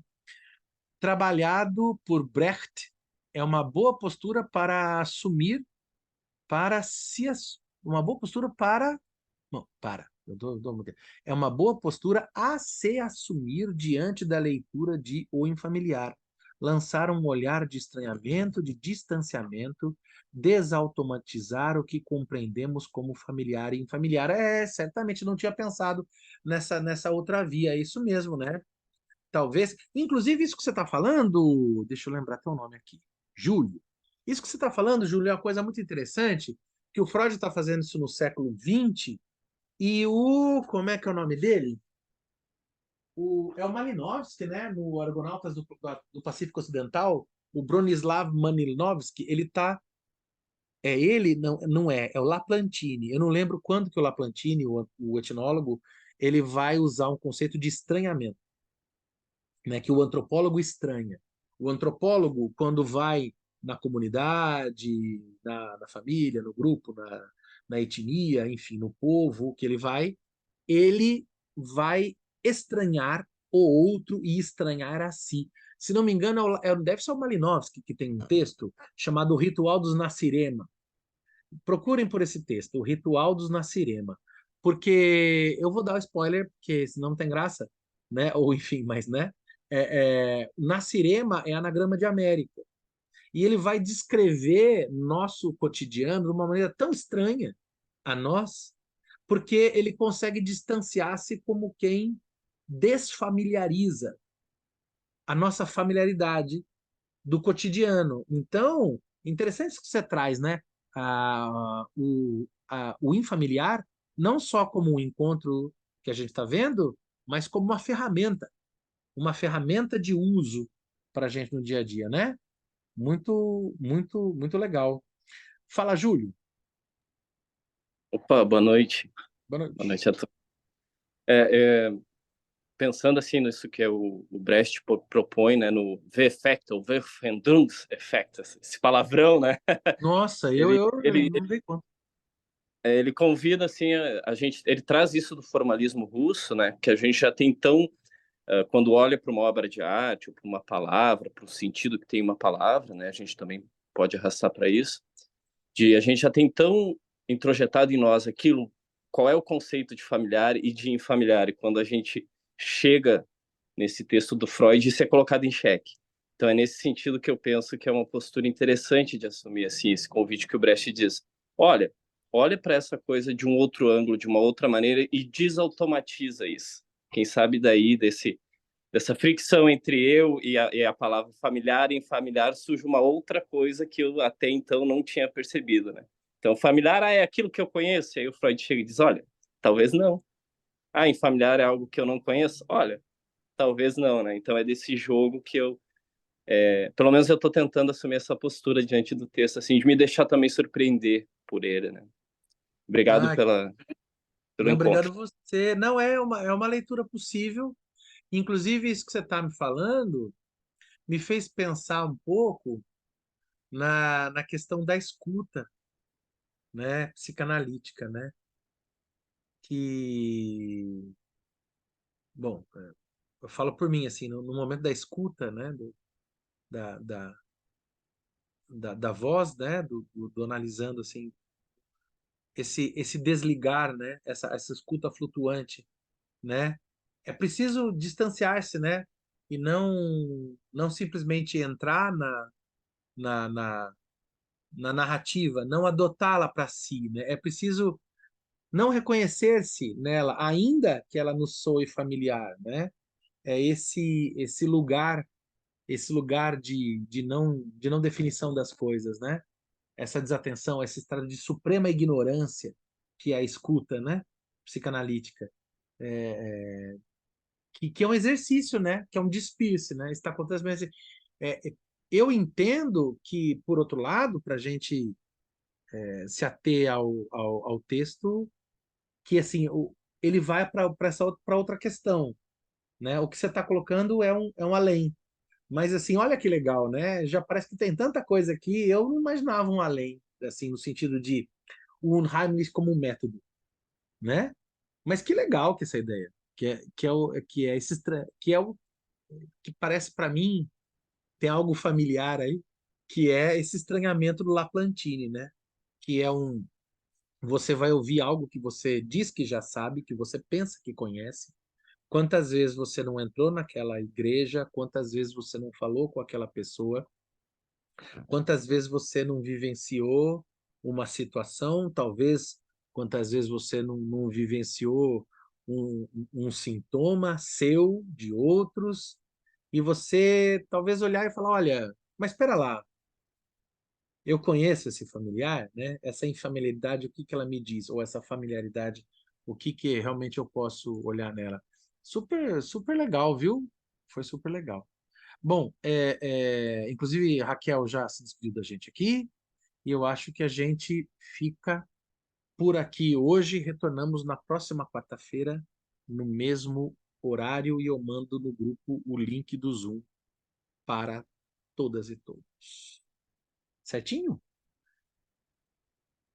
Trabalhado por Brecht, é uma boa postura para assumir, uma boa postura para. Não, para. É uma boa postura a se assumir diante da leitura de O Infamiliar. Lançar um olhar de estranhamento, de distanciamento, desautomatizar o que compreendemos como familiar e infamiliar. Certamente não tinha pensado nessa outra via. É isso mesmo, né? Talvez. Inclusive, isso que você está falando, deixa eu lembrar teu nome aqui. Júlio. Isso que você está falando, Júlio, é uma coisa muito interessante, que o Freud está fazendo isso no século XX, e como é que é o nome dele? É o Malinowski, né? No Argonautas do Pacífico Ocidental, o Bronislaw Malinowski, ele tá. Ele, não, não é o Laplantine. Eu não lembro quando que o Laplantine, o etnólogo, ele vai usar um conceito de estranhamento, né? Que o antropólogo estranha. O antropólogo, quando vai na comunidade, na família, no grupo, na etnia, enfim, no povo que ele vai estranhar o outro e estranhar a si. Se não me engano, deve ser o Malinowski que tem um texto chamado O Ritual dos Nasirema. Procurem por esse texto, O Ritual dos Nasirema. Porque eu vou dar o spoiler, porque senão não tem graça, né? Ou enfim, mas né? Nasirema é anagrama de América. E ele vai descrever nosso cotidiano de uma maneira tão estranha a nós, porque ele consegue distanciar-se como quem desfamiliariza a nossa familiaridade do cotidiano. Então, interessante isso que você traz, né? O infamiliar, não só como um encontro que a gente está vendo, mas como uma ferramenta de uso para a gente no dia a dia, né? Muito, muito, muito legal. Fala, Júlio. Opa, boa noite. Boa Boa noite. noite a todos. É, pensando assim nisso que o Brecht propõe, né, no Verfecht, ou Verfremdungseffekt, esse palavrão, né? Nossa, Ele, eu ele, não dei conta. ele convida assim a gente, ele traz isso do formalismo russo, né, que a gente já tem tão quando olha para uma obra de arte ou para uma palavra, para o sentido que tem uma palavra, né, a gente também pode arrastar para isso, de a gente já tem tão introjetado em nós aquilo, qual é o conceito de familiar e de infamiliar, e quando a gente chega nesse texto do Freud, isso é colocado em xeque. Então é nesse sentido que eu penso que é uma postura interessante de assumir assim, esse convite que o Brecht diz. Olha para essa coisa de um outro ângulo, de uma outra maneira e desautomatiza isso. Quem sabe daí dessa fricção entre eu e a palavra familiar e infamiliar surge uma outra coisa que eu até então não tinha percebido, né? Então, familiar é aquilo que eu conheço, e aí o Freud chega e diz, olha, talvez não. Ah, infamiliar é algo que eu não conheço? Olha, talvez não, né? Então é desse jogo que pelo menos eu estou tentando assumir essa postura diante do texto, assim, de me deixar também surpreender por ele, né? Obrigado Ah, pelo não, encontro. obrigado você. Não, é uma leitura possível. Inclusive, isso que você está me falando me fez pensar um pouco na questão da escuta, né, psicanalítica, né? Que, bom, eu falo por mim, assim, no momento da escuta, né, da, da, da voz, né, do analisando, assim, esse desligar, né, essa escuta flutuante, né? É preciso distanciar-se, né? E não simplesmente entrar na, na, na narrativa, não adotá-la para si, né? É preciso não reconhecer-se nela, ainda que ela nos soe familiar, né? É esse lugar de não definição das coisas, né? Essa desatenção, esse estado de suprema ignorância que é a escuta, né? Psicanalítica. Que é um exercício, né? Que é um despir-se, né? Está acontecendo assim. Eu entendo que, por outro lado, para a gente se ater ao texto, que assim ele vai para outra questão, né? O que você está colocando é um além. Mas assim, olha que legal, né? Já parece que tem tanta coisa aqui. Eu não imaginava um além, assim, no sentido de o Unheimlich como um método, né? Mas que legal que essa ideia, que parece para mim tem algo familiar aí, que é esse estranhamento do Laplantine, né? Que é você vai ouvir algo que você diz que já sabe, que você pensa que conhece. Quantas vezes você não entrou naquela igreja, quantas vezes você não falou com aquela pessoa, quantas vezes você não vivenciou uma situação, talvez quantas vezes você não vivenciou um sintoma seu, de outros, e você talvez olhar e falar, olha, mas espera lá, eu conheço esse familiar, né? Essa infamiliaridade, o que que ela me diz? Ou essa familiaridade, o que que realmente eu posso olhar nela? Super, super legal, viu? Foi super legal. Bom, inclusive Raquel já se despediu da gente aqui, e eu acho que a gente fica por aqui hoje. Retornamos na próxima quarta-feira, no mesmo horário, e eu mando no grupo o link do Zoom para todas e todos. Certinho?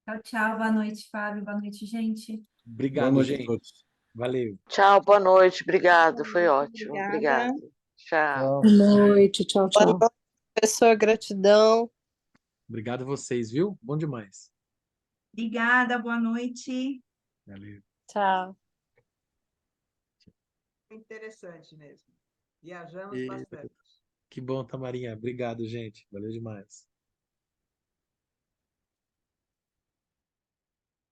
Tchau, tchau. Boa noite, Fábio. Boa noite, gente. Boa Obrigado, noite a gente. todos. Valeu. Tchau, boa noite. Obrigado, Boa foi noite, ótimo. obrigada. Obrigado. Tchau. Tchau. Boa noite, tchau, Boa tchau. noite, professor. Gratidão. Obrigado a vocês, viu? Bom demais. Obrigada, boa noite. Valeu. Tchau. Interessante mesmo. Viajamos E bastante. que bom, Tamarinha. Obrigado, gente. Valeu demais.